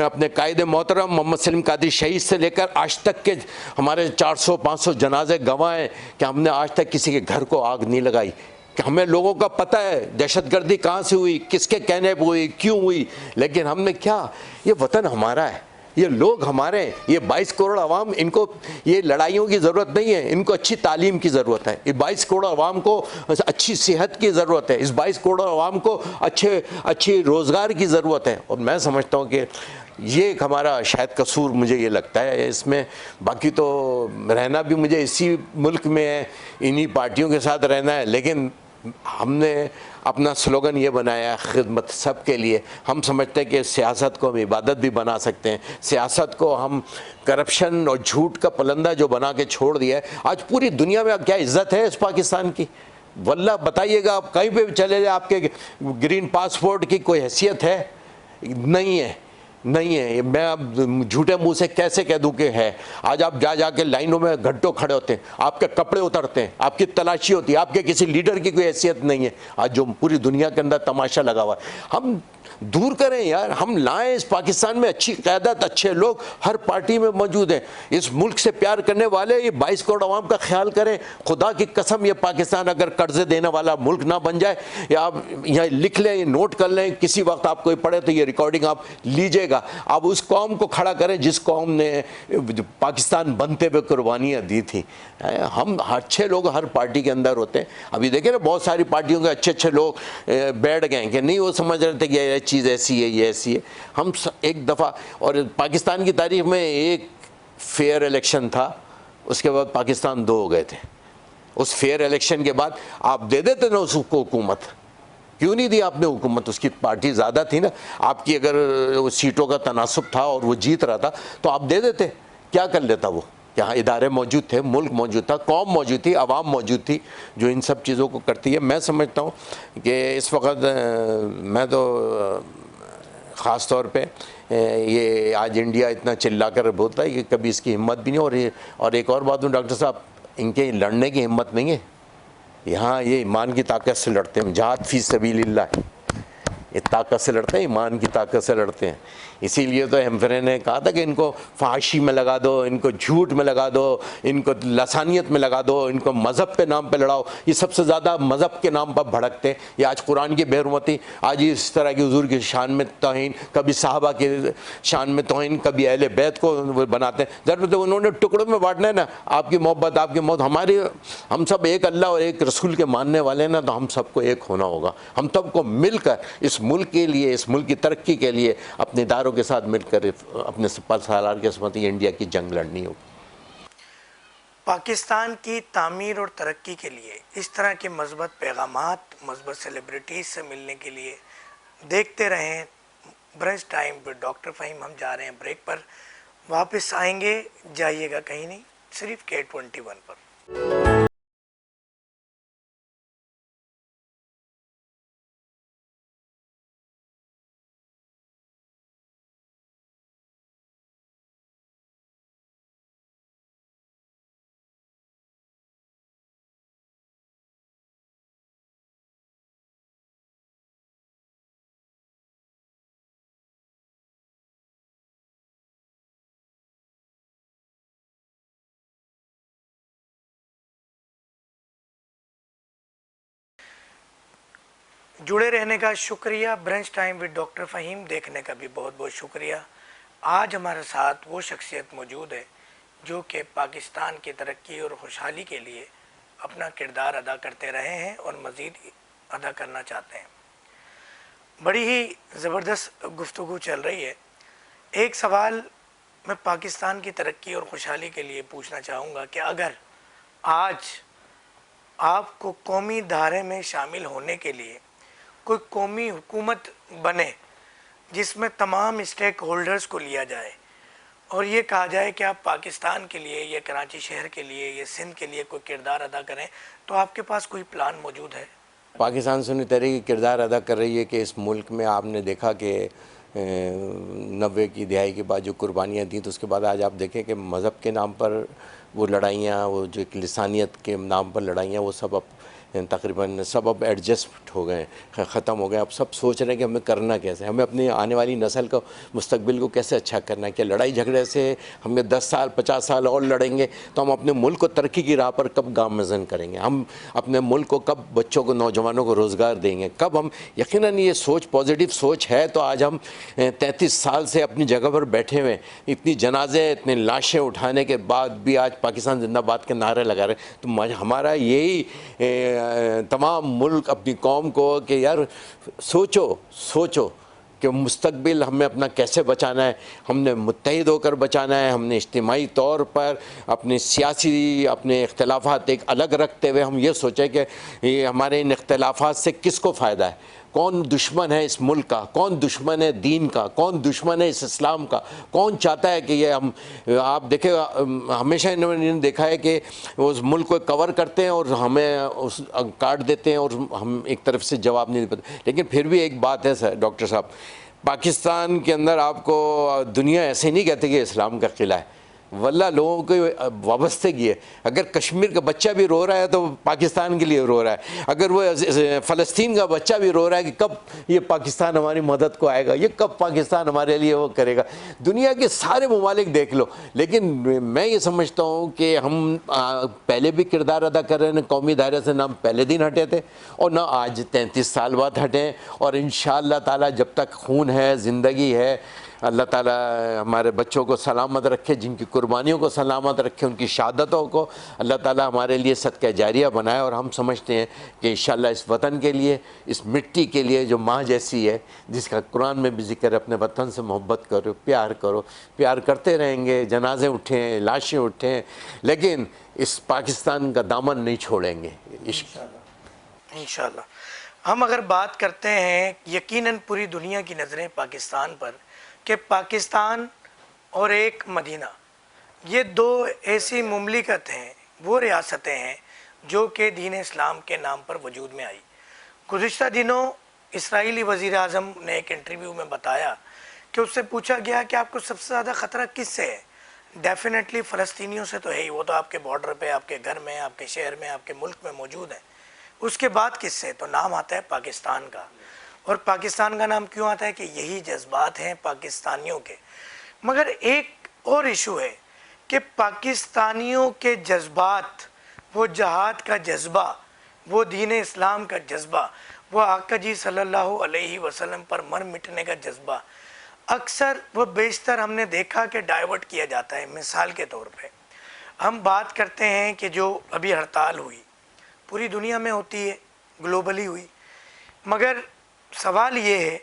Speaker 2: اپنے قائد محترم محمد سلیم قادری شہید سے لے کر آج تک کے ہمارے 400-500 جنازے گواہ ہیں کہ ہم نے آج تک کسی کے گھر کو آگ نہیں لگائی، کہ ہمیں لوگوں کا پتہ ہے دہشت گردی کہاں سے ہوئی، کس کے کہنے پہ ہوئی، کیوں ہوئی، لیکن ہم نے کیا، یہ وطن ہمارا ہے، یہ لوگ ہمارے ہیں، یہ 22 کروڑ عوام، ان کو یہ لڑائیوں کی ضرورت نہیں ہے، ان کو اچھی تعلیم کی ضرورت ہے. یہ 22 کروڑ عوام کو اچھی صحت کی ضرورت ہے، اس 22 کروڑ عوام کو اچھی روزگار کی ضرورت ہے. اور میں سمجھتا ہوں کہ یہ ایک ہمارا شاید قصور مجھے یہ لگتا ہے اس میں. باقی تو رہنا بھی مجھے اسی ملک میں ہے، انہی پارٹیوں کے ساتھ رہنا ہے، لیکن ہم نے اپنا سلوگن یہ بنایا ہے خدمت سب کے لیے. ہم سمجھتے ہیں کہ سیاست کو ہم عبادت بھی بنا سکتے ہیں. سیاست کو ہم کرپشن اور جھوٹ کا پلندہ جو بنا کے چھوڑ دیا ہے. آج پوری دنیا میں اب کیا عزت ہے اس پاکستان کی؟ واللہ بتائیے گا آپ کہیں پہ بھی چلے جائیں, آپ کے گرین پاسپورٹ کی کوئی حیثیت ہے؟ نہیں ہے, نہیں ہے. میں اب جھوٹے منہ سے کیسے کہہ دوں کہ ہے؟ آج آپ جا کے لائنوں میں گھنٹوں کھڑے ہوتے ہیں, آپ کے کپڑے اترتے ہیں, آپ کی تلاشی ہوتی ہے, آپ کے کسی لیڈر کی کوئی حیثیت نہیں ہے. آج جو پوری دنیا کے اندر تماشا لگا ہوا ہے, ہم دور کریں یار, ہم لائیں اس پاکستان میں اچھی قیادت, اچھے لوگ ہر پارٹی میں موجود ہیں. اس ملک سے پیار کرنے والے یہ 22 کروڑ عوام کا خیال کریں. خدا کی قسم یہ پاکستان اگر قرضے دینے والا ملک نہ بن جائے, یا آپ یہاں لکھ لیں, یہ نوٹ کر لیں, کسی وقت آپ کوئی پڑھے تو یہ ریکارڈنگ آپ لیجئے گا. آپ اس قوم کو کھڑا کریں جس قوم نے پاکستان بنتے ہوئے قربانیاں دی تھیں. ہم اچھے لوگ ہر پارٹی کے اندر ہوتے ہیں. ابھی دیکھیں نا بہت ساری پارٹیوں کے اچھے لوگ بیٹھ گئے کہ نہیں, وہ سمجھ رہے تھے کہ یہ چیز ایسی ہے, یہ ایسی ہے. ہم ایک دفعہ, اور پاکستان کی تاریخ میں ایک فیئر الیکشن تھا, اس کے بعد پاکستان 2 ہو گئے تھے. اس فیئر الیکشن کے بعد آپ دے دیتے نا اس کو حکومت. کیوں نہیں دی آپ نے حکومت؟ اس کی پارٹی زیادہ تھی نا, آپ کی اگر سیٹوں کا تناسب تھا اور وہ جیت رہا تھا تو آپ دے دیتے. کیا کر لیتا وہ؟ یہاں ادارے موجود تھے, ملک موجود تھا, قوم موجود تھی, عوام موجود تھی جو ان سب چیزوں کو کرتی ہے. میں سمجھتا ہوں کہ اس وقت میں تو خاص طور پہ یہ آج انڈیا اتنا چلا کر بولتا ہے کہ کبھی اس کی ہمت بھی نہیں. اور ایک اور بات ہوں ڈاکٹر صاحب, ان کے لڑنے کی ہمت نہیں ہے. یہاں یہ ایمان کی طاقت سے لڑتے ہیں, جہاد فی سبیل اللہ, یہ طاقت سے لڑتے ہیں, ایمان کی طاقت سے لڑتے ہیں. اسی لیے تو ہمفرے نے کہا تھا کہ ان کو فحاشی میں لگا دو, ان کو جھوٹ میں لگا دو, ان کو لسانیت میں لگا دو, ان کو مذہب پہ نام پہ لڑاؤ. یہ سب سے زیادہ مذہب کے نام پر بھڑکتے ہیں. یہ آج قرآن کی بے حرمتی, آج اس طرح کی حضور کی شان میں توہین, کبھی صحابہ کی شان میں توہین, کبھی اہل بیت کو بناتے ہیں. ضرورت ہے انہوں نے ٹکڑوں میں بانٹنا ہے نا. آپ کی محبت, آپ کی موت, ہم سب ایک اللہ اور ایک رسول کے ماننے والے ہیں نا, تو ہم سب کو ایک ہونا ہوگا. ہم سب کو مل کر اس ملک کے لیے, اس ملک کی ترقی کے لیے اپنے اداروں کے ساتھ مل کر اپنے سالار کے ساتھ انڈیا کی جنگ لڑنی ہوگی.
Speaker 1: پاکستان کی تعمیر اور ترقی کے لیے اس طرح کے مثبت پیغامات مثبت سیلیبریٹیز سے ملنے کے لیے دیکھتے رہیں brunch time with doctor Fahim. ہم جا رہے ہیں بریک پر, واپس آئیں گے, جائیے گا کہیں نہیں, صرف K21 پر. جڑے رہنے کا شکریہ. Brunch time with doctor Fahim دیکھنے کا بھی بہت بہت شکریہ. آج ہمارے ساتھ وہ شخصیت موجود ہے جو کہ پاکستان کی ترقی اور خوشحالی کے لیے اپنا کردار ادا کرتے رہے ہیں اور مزید ادا کرنا چاہتے ہیں. بڑی ہی زبردست گفتگو چل رہی ہے. ایک سوال میں پاکستان کی ترقی اور خوشحالی کے لیے پوچھنا چاہوں گا کہ اگر آج آپ کو قومی دھارے میں شامل ہونے کے لیے کوئی قومی حکومت بنے جس میں تمام اسٹیک ہولڈرز کو لیا جائے اور یہ کہا جائے کہ آپ پاکستان کے لیے, یہ کراچی شہر کے لیے, یہ سندھ کے لیے کوئی کردار ادا کریں, تو آپ کے پاس کوئی پلان موجود ہے؟
Speaker 2: پاکستان سنی تحریک کردار ادا کر رہی ہے کہ اس ملک میں آپ نے دیکھا کہ 90 کی دہائی کے بعد جو قربانیاں دیں, تو اس کے بعد آج آپ دیکھیں کہ مذہب کے نام پر وہ لڑائیاں, وہ جو ایک لسانیت کے نام پر لڑائیاں, وہ سب اب تقریباً سب اب ایڈجسٹ ہو گئے ہیں, ختم ہو گئے. اب سب سوچ رہے ہیں کہ ہمیں کرنا کیسے, ہمیں اپنی آنے والی نسل کو, مستقبل کو کیسے اچھا کرنا ہے. کہ لڑائی جھگڑے سے ہمیں 10 سال 50 سال اور لڑیں گے تو ہم اپنے ملک کو ترقی کی راہ پر کب گامزن کریں گے, ہم اپنے ملک کو کب, بچوں کو, نوجوانوں کو روزگار دیں گے, کب ہم. یقیناً یہ سوچ پازیٹیو سوچ ہے تو آج ہم 33 سال سے اپنی جگہ پر بیٹھے ہوئے, اتنی جنازے, اتنی لاشیں اٹھانے کے بعد بھی آج پاکستان زندہ باد کے نعرے لگا رہے ہیں. تو ہمارا یہی تمام ملک اپنی قوم کو کہ یار سوچو کہ مستقبل ہمیں اپنا کیسے بچانا ہے. ہم نے متحد ہو کر بچانا ہے. ہم نے اجتماعی طور پر اپنے سیاسی اپنے اختلافات ایک الگ رکھتے ہوئے ہم یہ سوچیں کہ یہ ہمارے ان اختلافات سے کس کو فائدہ ہے, کون دشمن ہے اس ملک کا, کون دشمن ہے دین کا, کون دشمن ہے اس اسلام کا, کون چاہتا ہے کہ یہ ہم. آپ دیکھیں ہمیشہ انہوں نے دیکھا ہے کہ وہ اس ملک کو کور کرتے ہیں اور ہمیں اس کاٹ دیتے ہیں اور ہم ایک طرف سے جواب نہیں دے پاتے. لیکن پھر بھی ایک بات ہے سر ڈاکٹر صاحب, پاکستان کے اندر آپ کو دنیا ایسے نہیں کہتے کہ اسلام کا قلعہ ہے, واللہ لوگوں کی وابستگی ہے. اگر کشمیر کا بچہ بھی رو رہا ہے تو پاکستان کے لیے رو رہا ہے. اگر وہ فلسطین کا بچہ بھی رو رہا ہے کہ کب یہ پاکستان ہماری مدد کو آئے گا, یہ کب پاکستان ہمارے لیے وہ کرے گا. دنیا کے سارے ممالک دیکھ لو. لیکن میں یہ سمجھتا ہوں کہ ہم پہلے بھی کردار ادا کر رہے ہیں, قومی دائرے سے نہ ہم پہلے دن ہٹے تھے اور نہ آج 33 سال بعد ہٹیں. اور انشاءاللہ تعالی جب تک خون ہے, زندگی ہے, اللہ تعالی ہمارے بچوں کو سلامت رکھے, جن کی قربانیوں کو سلامت رکھے, ان کی شہادتوں کو اللہ تعالی ہمارے لیے صدقہ جاریہ بنائے. اور ہم سمجھتے ہیں کہ انشاءاللہ اس وطن کے لیے, اس مٹی کے لیے جو ماں جیسی ہے, جس کا قرآن میں بھی ذکر ہے, اپنے وطن سے محبت کرو, پیار کرتے رہیں گے. جنازے اٹھیں, لاشیں اٹھیں, لیکن اس پاکستان کا دامن نہیں چھوڑیں گے.
Speaker 1: انشاءاللہ. ہم اگر بات کرتے ہیں, یقیناً پوری دنیا کی نظریں پاکستان پر, کہ پاکستان اور ایک مدینہ, یہ دو ایسی مملکت ہیں, وہ ریاستیں ہیں جو کہ دین اسلام کے نام پر وجود میں آئی. گزشتہ دنوں اسرائیلی وزیر اعظم نے ایک انٹرویو میں بتایا کہ اس سے پوچھا گیا کہ آپ کو سب سے زیادہ خطرہ کس سے ہے. ڈیفینیٹلی فلسطینیوں سے تو ہے ہی, وہ تو آپ کے بارڈر پہ, آپ کے گھر میں, آپ کے شہر میں, آپ کے ملک میں موجود ہیں. اس کے بعد کس سے, تو نام آتا ہے پاکستان کا. اور پاکستان کا نام کیوں آتا ہے کہ یہی جذبات ہیں پاکستانیوں کے. مگر ایک اور ایشو ہے کہ پاکستانیوں کے جذبات, وہ جہاد کا جذبہ, وہ دین اسلام کا جذبہ, وہ آقا جی صلی اللہ علیہ وسلم پر مر مٹنے کا جذبہ, اکثر وہ بیشتر ہم نے دیکھا کہ ڈائیورٹ کیا جاتا ہے. مثال کے طور پہ ہم بات کرتے ہیں کہ جو ابھی ہڑتال ہوئی, پوری دنیا میں ہوتی ہے, گلوبلی ہوئی, مگر سوال یہ ہے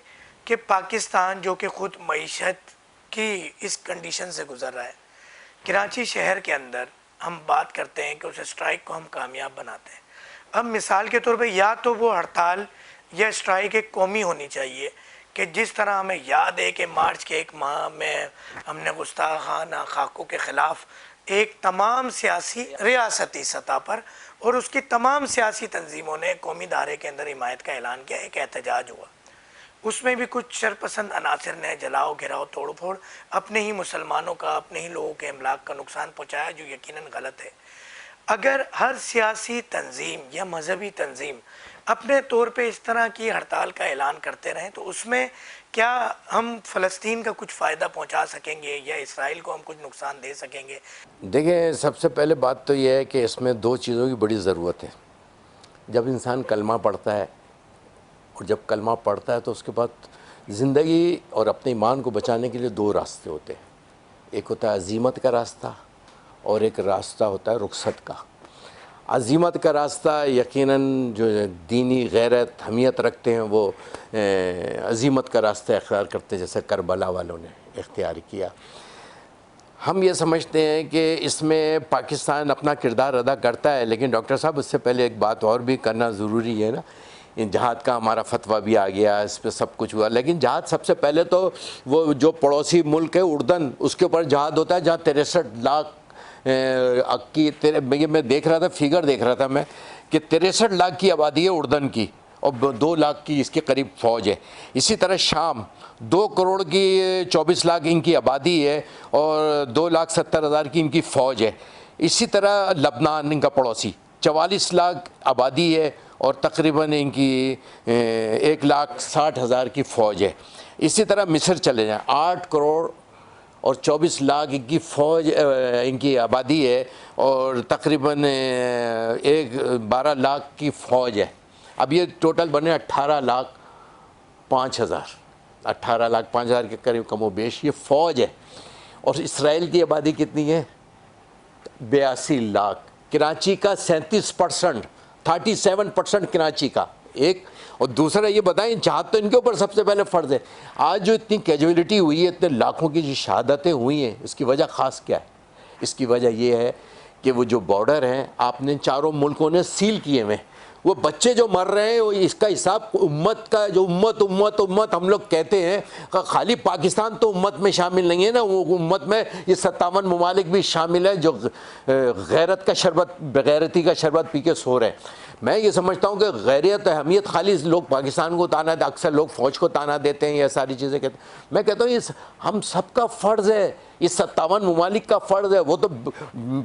Speaker 1: کہ پاکستان جو کہ خود معیشت کی اس کنڈیشن سے گزر رہا ہے, کراچی شہر کے اندر ہم بات کرتے ہیں کہ اس اسٹرائک کو ہم کامیاب بناتے ہیں. اب مثال کے طور پہ یا تو وہ ہڑتال یا اسٹرائک ایک قومی ہونی چاہیے, کہ جس طرح ہمیں یاد ہے کہ مارچ کے 1 ماہ میں ہم نے گستاخانہ خاکوں کے خلاف ایک تمام سیاسی ریاستی سطح پر اور اس کی تمام سیاسی تنظیموں نے قومی دھارے کے اندر حمایت کا اعلان کیا, ایک احتجاج ہوا. اس میں بھی کچھ شرپسند عناصر نے جلاؤ گھراؤ توڑ پھوڑ, اپنے ہی مسلمانوں کا, اپنے ہی لوگوں کے املاک کا نقصان پہنچایا, جو یقیناً غلط ہے. اگر ہر سیاسی تنظیم یا مذہبی تنظیم اپنے طور پہ اس طرح کی ہڑتال کا اعلان کرتے رہیں, تو اس میں کیا ہم فلسطین کا کچھ فائدہ پہنچا سکیں گے یا اسرائیل کو ہم کچھ نقصان دے سکیں گے؟
Speaker 2: دیکھیں, سب سے پہلے بات تو یہ ہے کہ اس میں 2 چیزوں کی بڑی ضرورت ہے. جب انسان کلمہ پڑھتا ہے, اور جب کلمہ پڑھتا ہے تو اس کے بعد زندگی اور اپنے ایمان کو بچانے کے لیے 2 راستے ہوتے ہیں. ایک ہوتا ہے عزیمت کا راستہ اور ایک راستہ ہوتا ہے رخصت کا. عزیمت کا راستہ یقیناً جو دینی غیرت حمیت رکھتے ہیں وہ عزیمت کا راستہ اختیار کرتے ہیں, جیسے کربلا والوں نے اختیار کیا. ہم یہ سمجھتے ہیں کہ اس میں پاکستان اپنا کردار ادا کرتا ہے, لیکن ڈاکٹر صاحب اس سے پہلے ایک بات اور بھی کرنا ضروری ہے نا. جہاد کا ہمارا فتویٰ بھی آ گیا, اس پہ سب کچھ ہوا, لیکن جہاد سب سے پہلے تو وہ جو پڑوسی ملک ہے اردن, اس کے اوپر جہاد ہوتا ہے, جہاں 63 لاکھ کی, میں دیکھ رہا تھا, فگر دیکھ رہا تھا میں, کہ 63 لاکھ کی آبادی ہے اردن کی, اور 2 لاکھ کی اس کے قریب فوج ہے. اسی طرح شام 2 کروڑ کی 24 لاکھ ان کی آبادی ہے اور 2,70,000 کی ان کی فوج ہے. اسی طرح لبنان ان کا پڑوسی 44 لاکھ آبادی ہے اور تقریباً ان کی 1,60,000 کی فوج ہے. اسی طرح مصر چلے جائیں, 8 کروڑ اور 24 لاکھ ان کی فوج, ان کی آبادی ہے اور تقریباً 12 لاکھ کی فوج ہے. اب یہ ٹوٹل بنے 18,05,000, 18,05,000 کے قریب کم و بیش یہ فوج ہے. اور اسرائیل کی آبادی کتنی ہے؟ 82 لاکھ. کراچی کا 37%, 37% کراچی کا, ایک اور دوسرا یہ بتائیں جہاد تو ان کے اوپر سب سے پہلے فرض ہے. آج جو اتنی کیجویلٹی ہوئی ہے، اتنے لاکھوں کی جو شہادتیں ہوئی ہیں، اس کی وجہ خاص کیا ہے؟ اس کی وجہ یہ ہے کہ وہ جو بارڈر ہیں آپ نے چاروں ملکوں نے سیل کیے ہوئے، وہ بچے جو مر رہے ہیں وہ اس کا حساب امت کا، جو امت ہم لوگ کہتے ہیں، خالی پاکستان تو امت میں شامل نہیں ہے نا، وہ امت میں یہ 57 ممالک بھی شامل ہیں جو غیرت کا شربت، بغیرتی کا شربت پی کے سو رہے ہیں. میں یہ سمجھتا ہوں کہ غیریت اہمیت خالی لوگ پاکستان کو تانا دے، اکثر لوگ فوج کو تانا دیتے ہیں، یہ ساری چیزیں کہتے ہیں. میں کہتا ہوں یہ ہم سب کا فرض ہے، یہ 57 ممالک کا فرض ہے. وہ تو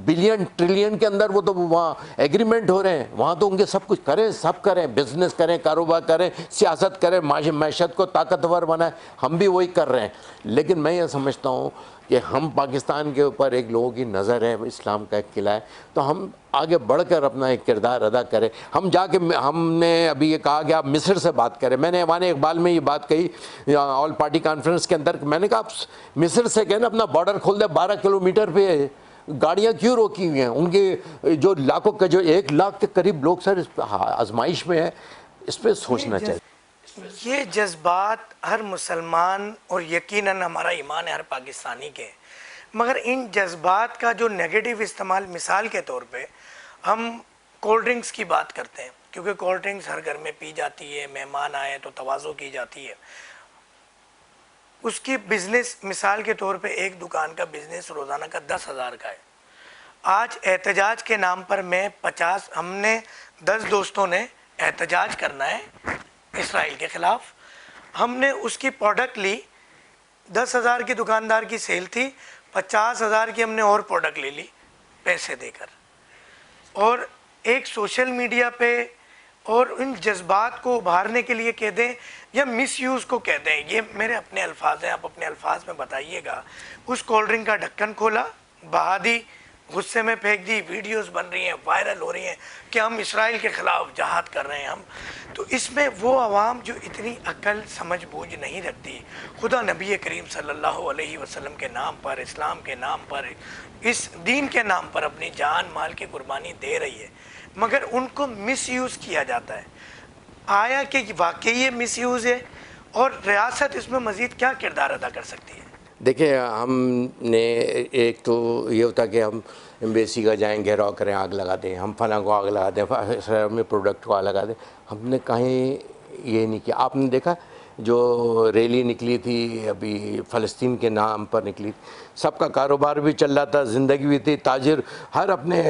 Speaker 2: بلین ٹریلین کے اندر وہ تو وہاں ایگریمنٹ ہو رہے ہیں، وہاں تو ان کے سب کچھ کریں، سب کریں، بزنس کریں، کاروبار کریں، سیاست کریں، معیشت کو طاقتور بنائیں. ہم بھی وہی کر رہے ہیں. لیکن میں یہ سمجھتا ہوں کہ ہم پاکستان کے اوپر ایک لوگوں کی نظر ہے، اسلام کا ایک قلعہ ہے، تو ہم آگے بڑھ کر اپنا ایک کردار ادا کریں. ہم جا کے ہم نے ابھی یہ کہا کہ آپ مصر سے بات کریں. میں نے ایوان اقبال میں یہ بات کہی آل پارٹی کانفرنس کے اندر، میں نے کہا آپ مصر سے کہیں نا اپنا بارڈر کھول دیں، 12 کلومیٹر پہ گاڑیاں کیوں روکی ہوئی ہیں؟ ان کے جو لاکھوں کا، جو 1 لاکھ کے قریب لوگ سر اس آزمائش میں ہے. اس پہ سوچنا چاہیے.
Speaker 1: یہ جذبات ہر مسلمان اور یقیناً ہمارا ایمان ہے ہر پاکستانی کے، مگر ان جذبات کا جو نیگیٹو استعمال، مثال کے طور پہ ہم کولڈ ڈرنکس کی بات کرتے ہیں، کیونکہ کولڈ ڈرنکس ہر گھر میں پی جاتی ہے، مہمان آئے تو تواضع کی جاتی ہے. اس کی بزنس مثال کے طور پہ ایک دکان کا بزنس روزانہ کا 10,000 کا ہے. آج احتجاج کے نام پر ہم نے 10 دوستوں نے احتجاج کرنا ہے اسرائیل کے خلاف. ہم نے اس کی پروڈکٹ لی، 10,000 کی دکاندار کی سیل تھی، 50,000 کی ہم نے اور پروڈکٹ لے لی پیسے دے کر. اور ایک سوشل میڈیا پہ اور ان جذبات کو ابھارنے کے لیے کہہ دیں یا مس یوز کو کہہ دیں، یہ میرے اپنے الفاظ ہیں، آپ اپنے الفاظ میں بتائیے گا. اس کولڈ ڈرنک کا ڈھکن کھولا، بہا دی، غصے میں پھینک دی، ویڈیوز بن رہی ہیں، وائرل ہو رہی ہیں کہ ہم اسرائیل کے خلاف جہاد کر رہے ہیں. ہم تو اس میں وہ عوام جو اتنی عقل سمجھ بوجھ نہیں رکھتی، خدا نبی کریم صلی اللہ علیہ وسلم کے نام پر، اسلام کے نام پر، اس دین کے نام پر اپنی جان مال کی قربانی دے رہی ہے، مگر ان کو مس یوز کیا جاتا ہے. آیا کہ واقعی یہ مس یوز ہے، اور ریاست اس میں مزید کیا کردار ادا کر سکتی ہے؟
Speaker 2: دیکھیں ہم نے ایک تو یہ ہوتا کہ ہم ایمبیسی کا جائیں، گھیراؤ کریں، آگ لگا دیں، ہم فلاں کو آگ لگا دیں، اسرائیل میں پروڈکٹ کو آگ لگا دیں. ہم نے کہیں یہ نہیں کیا. آپ نے دیکھا جو ریلی نکلی تھی ابھی فلسطین کے نام پر نکلی تھی، سب کا کاروبار بھی چل رہا تھا، زندگی بھی تھی، تاجر ہر اپنے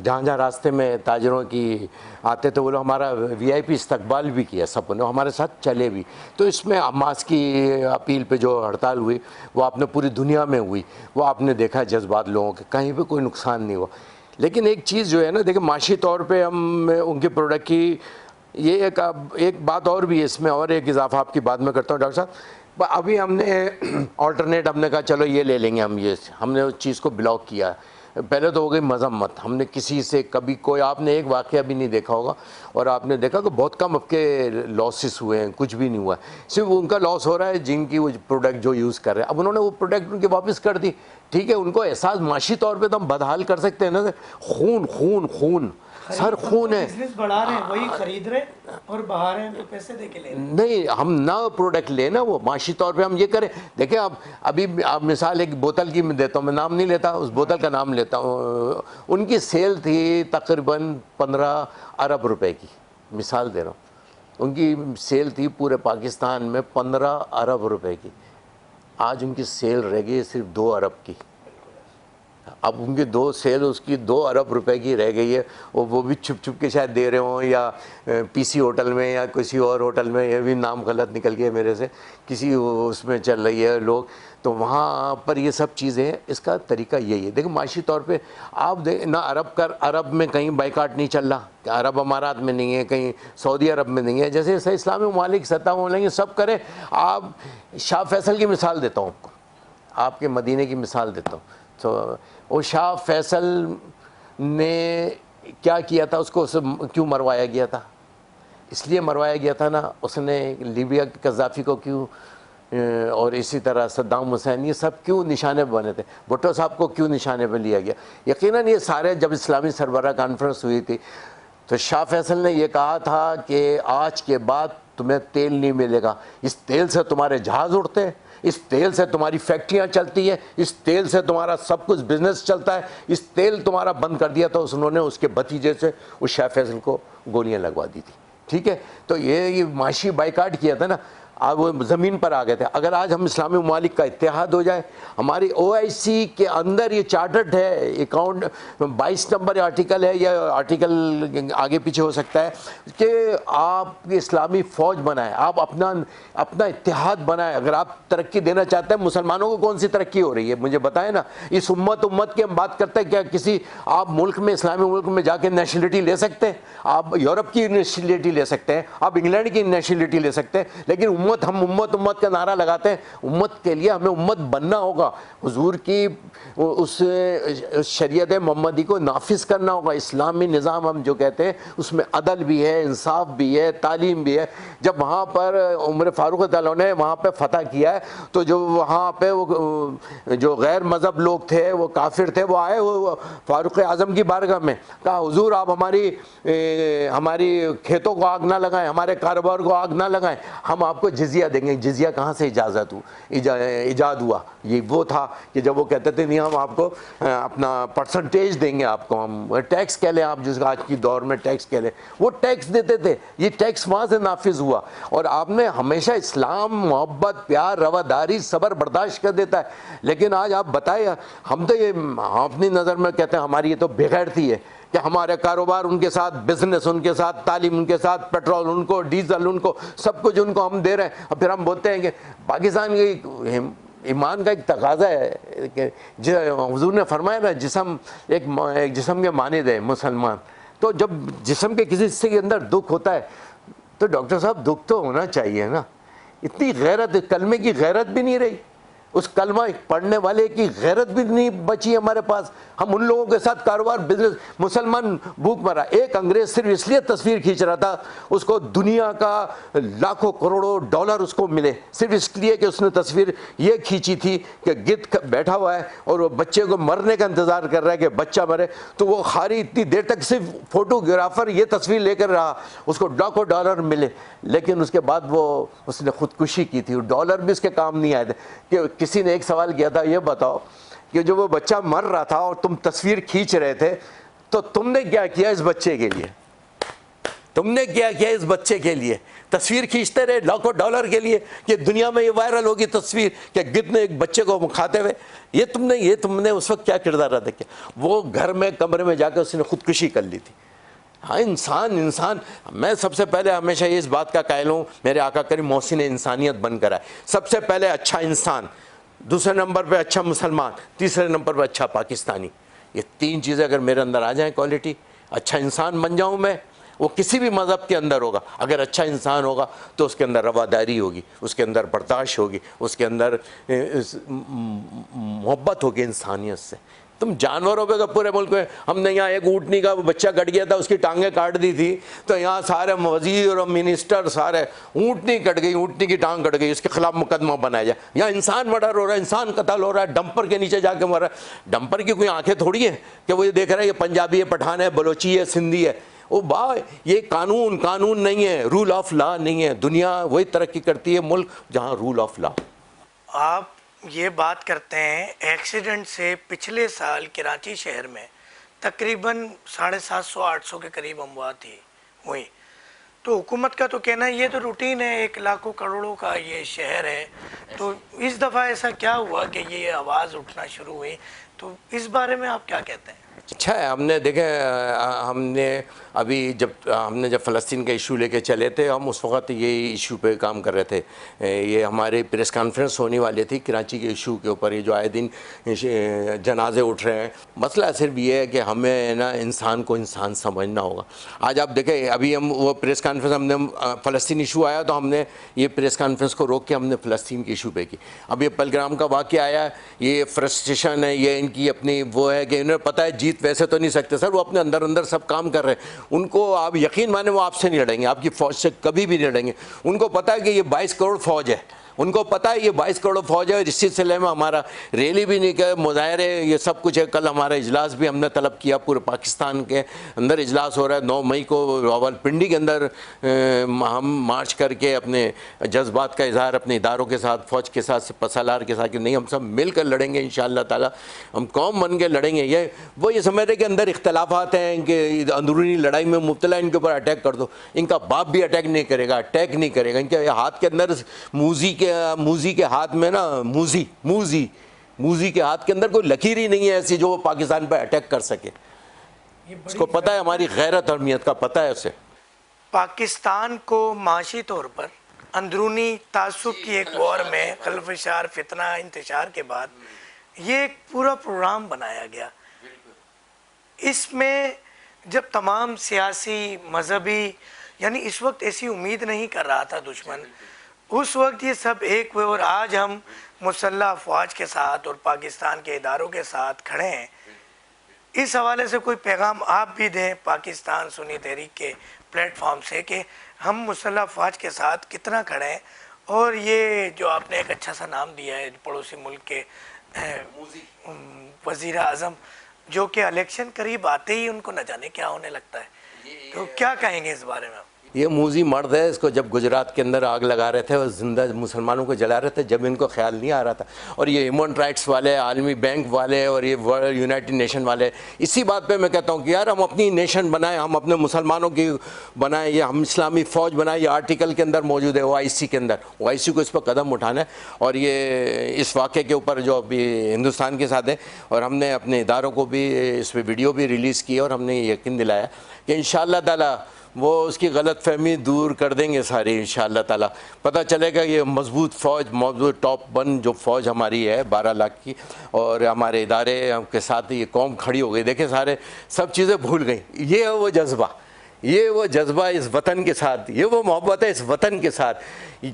Speaker 2: جہاں جہاں راستے میں تاجروں کی آتے تھے وہ لوگ ہمارا VIP استقبال بھی کیا، سب نے ہمارے ساتھ چلے بھی. تو اس میں حماس کی اپیل پہ جو ہڑتال ہوئی وہ آپ نے پوری دنیا میں ہوئی، وہ آپ نے دیکھا جذبات لوگوں کے، کہیں پہ کوئی نقصان نہیں ہوا. لیکن ایک چیز جو ہے نا، دیکھیں معاشی طور پہ ہم ان کے پروڈکٹ کی یہ ایک بات اور بھی ہے اس میں، اور ایک اضافہ آپ کی بات میں کرتا ہوں ڈاکٹر صاحب. ابھی ہم نے آلٹرنیٹ ہم نے کہا چلو یہ لے لیں گے، ہم نے اس چیز کو بلاک کیا. پہلے تو ہو گئی مذمت، ہم نے کسی سے کبھی کوئی، آپ نے ایک واقعہ بھی نہیں دیکھا ہوگا، اور آپ نے دیکھا کہ بہت کم اب کے لاسز ہوئے ہیں، کچھ بھی نہیں ہوا ہے. صرف ان کا لاس ہو رہا ہے جن کی وہ پروڈکٹ جو یوز کر رہے ہیں. اب انہوں نے وہ پروڈکٹ ان کے واپس کر دی، ٹھیک ہے، ان کو احساس معاشی طور پہ تو ہم بدحال کر سکتے ہیں نا. خون خون خون سر خون ہے.
Speaker 1: بزنس بڑھا رہے ہیں، وہی خرید رہے اور بہا رہے ہیں تو پیسے دے کے لے رہے ہیں.
Speaker 2: نہیں، ہم نہ پروڈکٹ لینا، وہ معاشی طور پہ ہم یہ کریں. دیکھیں ابھی آپ مثال ایک بوتل کی میں دیتا ہوں، میں نام نہیں لیتا، اس بوتل کا نام لیتا ہوں. ان کی سیل تھی تقریباً 15 ارب روپے کی، مثال دے رہا ہوں. ان کی سیل تھی پورے پاکستان میں 15 ارب روپے کی. آج ان کی سیل رہ گئی صرف 2 ارب کی. اب ان کی سیل اس کی 2 ارب روپے کی رہ گئی ہے، وہ بھی چھپ چھپ کے شاید دے رہے ہوں، یا PC ہوٹل میں یا کسی اور ہوٹل میں، یہ بھی نام غلط نکل گیا میرے سے، کسی اس میں چل رہی ہے لوگ. تو وہاں پر یہ سب چیزیں، اس کا طریقہ یہی ہے. دیکھیں معاشی طور پہ آپ نہ عرب میں کہیں بائیکاٹ نہیں چل رہا، کہ عرب امارات میں نہیں ہے، کہیں سعودی عرب میں نہیں ہے، جیسے اسلامی ممالک سطح میں سب کریں. آپ شاہ فیصل کی مثال دیتا ہوں آپ کو، آپ کے مدینے کی مثال دیتا ہوں. تو وہ شاہ فیصل نے کیا کیا تھا، اس کو کیوں مروایا گیا تھا؟ اس لیے مروایا گیا تھا نا، اس نے لیبیا کے قذافی کو کیوں، اور اسی طرح صدام حسین، یہ سب کیوں نشانے پہ بنے تھے؟ بھٹو صاحب کو کیوں نشانے پہ لیا گیا؟ یقیناً یہ سارے، جب اسلامی سربراہ کانفرنس ہوئی تھی تو شاہ فیصل نے یہ کہا تھا کہ آج کے بعد تمہیں تیل نہیں ملے گا، اس تیل سے تمہارے جہاز اڑتے ہیں، اس تیل سے تمہاری فیکٹریاں چلتی ہیں، اس تیل سے تمہارا سب کچھ بزنس چلتا ہے، اس تیل تمہارا بند کر دیا۔ تو انہوں نے اس کے بھتیجے سے اس شاہ فیصل کو گولیاں لگوا دی تھی، ٹھیک ہے۔ تو یہ معاشی بائیکاٹ کیا تھا نا، اب وہ زمین پر آ گئے تھے۔ اگر آج ہم اسلامی ممالک کا اتحاد ہو جائے، ہماری OIC کے اندر یہ چارٹرڈ ہے، اکاؤنٹ 22 نمبر آرٹیکل ہے، یا آرٹیکل آگے پیچھے ہو سکتا ہے، کہ آپ اسلامی فوج بنائیں، آپ اپنا اتحاد بنائیں۔ اگر آپ ترقی دینا چاہتے ہیں، مسلمانوں کو کون سی ترقی ہو رہی ہے مجھے بتائیں نا۔ اس امت کی ہم بات کرتے ہیں، کیا کسی آپ ملک میں، اسلامی ملک میں جا کے نیشنلٹی لے سکتے ہیں؟ آپ یورپ کی نیشنلٹی لے سکتے ہیں، آپ انگلینڈ کی نیشنلٹی لے سکتے ہیں، لیکن ہم امت کا نعرہ لگاتے ہیں۔ امت کے لیے ہمیں امت بننا ہوگا، حضور کی اس شریعت محمدی کو نافذ کرنا ہوگا۔ اسلامی نظام ہم جو کہتے ہیں اس میں عدل بھی ہے، انصاف بھی ہے، تعلیم بھی ہے۔ جب وہاں پر عمر فاروق رضی اللہ عنہ نے وہاں پہ فتح کیا ہے، تو جو وہاں پہ وہ جو غیر مذہب لوگ تھے، وہ کافر تھے، وہ آئے وہ فاروق اعظم کی بارگاہ میں، کہا حضور آپ ہماری کھیتوں کو آگ نہ لگائیں، ہمارے کاروبار کو آگ نہ لگائیں، ہم آپ کو جزیہ دیں گے۔ جزیہ کہاں سے ایجاد ہوا؟ یہ وہ تھا کہ جب وہ کہتے تھے نہیں ہم آپ کو اپنا پرسنٹیج دیں گے، آپ کو ہم ٹیکس کہہ لیں، آپ جس آج کی دور میں ٹیکس کہہ لیں، وہ ٹیکس دیتے تھے۔ یہ ٹیکس وہاں سے نافذ ہوا، اور آپ نے ہمیشہ اسلام محبت، پیار، رواداری، صبر برداشت کر دیتا ہے۔ لیکن آج آپ بتائیں، ہم تو یہ اپنی نظر میں کہتے ہیں ہماری یہ تو بے غیرتی ہے کہ ہمارے کاروبار ان کے ساتھ، بزنس ان کے ساتھ، تعلیم ان کے ساتھ، پیٹرول ان کو، ڈیزل ان کو، سب کچھ ان کو ہم دے رہے ہیں، اور پھر ہم بولتے ہیں کہ پاکستان کی ایمان کا ایک تقاضا ہے کہ حضور نے فرمایا نا جسم ایک جسم کے مانند ہے مسلمان۔ تو جب جسم کے کسی حصے کے اندر دکھ ہوتا ہے تو ڈاکٹر صاحب دکھ تو ہونا چاہیے نا۔ اتنی غیرت، کلمے کی غیرت بھی نہیں رہی، اس کلمہ پڑھنے والے کی غیرت بھی نہیں بچی ہمارے پاس۔ ہم ان لوگوں کے ساتھ کاروبار، بزنس، مسلمان بھوک مرا۔ ایک انگریز صرف اس لیے تصویر کھینچ رہا تھا، اس کو دنیا کا لاکھوں کروڑوں ڈالر اس کو ملے، صرف اس لیے کہ اس نے تصویر یہ کھینچی تھی کہ گدھ بیٹھا ہوا ہے اور وہ بچے کو مرنے کا انتظار کر رہا ہے کہ بچہ مرے، تو وہ خالی اتنی دیر تک صرف فوٹوگرافر یہ تصویر لے کر رہا، اس کو لاکھوں ڈالر ملے، لیکن اس کے بعد اس نے خودکشی کی تھی، ڈالر بھی اس کے کام نہیں آئے تھے۔ کہ کسی نے ایک سوال کیا تھا، یہ بتاؤ کہ جو وہ بچہ مر رہا تھا اور تم تصویر کھینچ رہے تھے، تو تم نے کیا کیا اس بچے کے لیے؟ تم نے کیا کیا اس بچے کے لیے؟ تصویر کھینچتے رہے لاکھوں ڈالر کے لیے کہ دنیا میں یہ وائرل ہوگی تصویر کہ گدھ نے ایک بچے کو کھاتے ہوئے۔ یہ تم نے اس وقت کیا کردار ادا کیا؟ وہ گھر میں کمرے میں جا کے اس نے خودکشی کر لی تھی۔ ہاں انسان میں سب سے پہلے ہمیشہ اس بات کا قائل ہوں، میرے آقا کریم محسن انسانیت بن کر آئے۔ سب سے پہلے اچھا انسان، دوسرے نمبر پہ اچھا مسلمان، تیسرے نمبر پہ اچھا پاکستانی۔ یہ تین چیزیں اگر میرے اندر آ جائیں کوالٹی، اچھا انسان بن جاؤں میں، وہ کسی بھی مذہب کے اندر ہوگا، اگر اچھا انسان ہوگا تو اس کے اندر رواداری ہوگی، اس کے اندر برداشت ہوگی، اس کے اندر محبت ہوگی انسانیت سے۔ تم جانوروں پہ تو پورے ملک میں، ہم نے یہاں ایک اونٹنی کا بچہ کٹ گیا تھا، اس کی ٹانگیں کاٹ دی تھی، تو یہاں سارے وزیر اور منسٹر سارے اونٹنی کٹ گئی، اونٹنی کی ٹانگ کٹ گئی، اس کے خلاف مقدمہ بنایا جائے۔ یہاں انسان مرڈر ہو رہا ہے، انسان قتل ہو رہا ہے، ڈمپر کے نیچے جا کے مر رہا ہے۔ ڈمپر کی کوئی آنکھیں تھوڑی ہیں کہ وہ یہ دیکھ رہا ہے یہ پنجابی ہے، پٹھان ہے، بلوچی ہے، سندھی ہے۔ وہ یہ قانون نہیں ہے، رول آف لا نہیں ہے۔ دنیا وہی ترقی کرتی ہے ملک جہاں رول آف لا۔
Speaker 1: آپ یہ بات کرتے ہیں ایکسیڈنٹ سے پچھلے سال کراچی شہر میں تقریباً 750-800 کے قریب اموات ہوئی، تو حکومت کا تو کہنا ہے یہ تو روٹین ہے، 1 لاکھوں کروڑوں کا یہ شہر ہے، تو اس دفعہ ایسا کیا ہوا کہ یہ آواز اٹھنا شروع ہوئی؟ تو اس بارے میں آپ کیا کہتے ہیں؟
Speaker 2: اچھا ہے، ہم نے دیکھیں، ہم نے جب فلسطین کا ایشو لے کے چلے تھے، ہم اس وقت یہ ایشو پہ کام کر رہے تھے۔ یہ ہماری پریس کانفرنس ہونے والی تھی کراچی کے ایشو کے اوپر، یہ جو آئے دن جنازے اٹھ رہے ہیں۔ مسئلہ صرف یہ ہے کہ ہمیں نا انسان کو انسان سمجھنا ہوگا۔ آج آپ دیکھیں، ابھی ہم وہ پریس کانفرنس، ہم نے فلسطین ایشو آیا تو ہم نے یہ پریس کانفرنس کو روک کے ہم نے فلسطین کے ایشو پہ کی۔ اب یہ پہلگام کا واقعہ آیا، یہ فرسٹریشن ہے، یہ ان کی اپنی وہ ہے کہ انہیں پتہ ہے جیت ویسے تو نہیں سکتے سر، وہ اپنے اندر سب کام کر رہے ہیں۔ ان کو آپ یقین مانیں وہ آپ سے نہیں لڑیں گے، آپ کی فوج سے کبھی بھی نہیں لڑیں گے۔ ان کو پتہ ہے کہ یہ 22 کروڑ فوج ہے، ان کو پتہ ہے یہ 22 کروڑ فوج ہے، اور اس سلسلے میں ہمارا ریلی بھی نہیں کہ مظاہرے یہ سب کچھ ہے. کل ہمارا اجلاس بھی ہم نے طلب کیا، پورے پاکستان کے اندر اجلاس ہو رہا ہے 9 مئی کو راولپنڈی کے اندر. ہم مارچ کر کے اپنے جذبات کا اظہار اپنے اداروں کے ساتھ، فوج کے ساتھ، سالار کے ساتھ کہ نہیں ہم سب مل کر لڑیں گے انشاءاللہ تعالی، ہم قوم بن کے لڑیں گے. وہ یہ سمجھتے کہ اندر اختلافات ہیں کہ اندرونی لڑائی میں مبتلا، ان کے اوپر اٹیک کر دو. ان کا باپ بھی اٹیک نہیں کرے گا، اٹیک نہیں کرے گا. ان کے ہاتھ کے اندر موزی کے ہاتھ میں نا موزی کے ہاتھ کے اندر کوئی لکیر ہی نہیں ہے ایسی جو وہ پاکستان پہ اٹیک کر سکے. اس کو پتہ ہے ہماری غیرت اور اہمیت کا پتہ ہے اسے.
Speaker 1: پاکستان کو معاشی طور پر اندرونی تعصب کی ایک وار میں خلفشار فتنہ انتشار کے بعد یہ ایک پورا پروگرام بنایا گیا. اس میں جب تمام سیاسی مذہبی، یعنی اس وقت ایسی امید نہیں کر رہا تھا دشمن، اس وقت یہ سب ایک ہوئے، اور آج ہم مسلح افواج کے ساتھ اور پاکستان کے اداروں کے ساتھ کھڑے ہیں. اس حوالے سے کوئی پیغام آپ بھی دیں پاکستان سنی تحریک کے پلیٹ فارم سے کہ ہم مسلح افواج کے ساتھ کتنا کھڑے ہیں. اور یہ جو آپ نے ایک اچھا سا نام دیا ہے پڑوسی ملک کے وزیر اعظم، جو کہ الیکشن قریب آتے ہی ان کو نہ جانے کیا ہونے لگتا ہے، تو کیا کہیں گے اس بارے میں آپ؟
Speaker 2: یہ موزی مرد ہے، اس کو جب گجرات کے اندر آگ لگا رہے تھے اور زندہ مسلمانوں کو جلا رہے تھے، جب ان کو خیال نہیں آ رہا تھا. اور یہ ہیومن رائٹس والے، عالمی بینک والے اور یہ یونائٹڈ نیشن والے، اسی بات پہ میں کہتا ہوں کہ یار ہم اپنی نیشن بنائیں، ہم اپنے مسلمانوں کی بنائیں، یہ ہم اسلامی فوج بنائیں. یہ آرٹیکل کے اندر موجود ہے OIC کے اندر، OIC کو اس پر قدم اٹھانا ہے. اور یہ اس واقعے کے اوپر جو ابھی ہندوستان کے ساتھ ہے، اور ہم نے اپنے اداروں کو بھی اس پہ ویڈیو بھی ریلیز کی، اور ہم نے یہ یقین دلایا کہ انشاءاللہ تعالی وہ اس کی غلط فہمی دور کر دیں گے ساری انشاءاللہ تعالی. پتہ چلے گا یہ مضبوط فوج، مضبوط ٹاپ 1 جو فوج ہماری ہے 12 لاکھ کی، اور ہمارے ادارے کے ساتھ یہ قوم کھڑی ہو گئی. دیکھیں سارے سب چیزیں بھول گئیں. یہ ہے وہ جذبہ، یہ وہ جذبہ اس وطن کے ساتھ، یہ وہ محبت ہے اس وطن کے ساتھ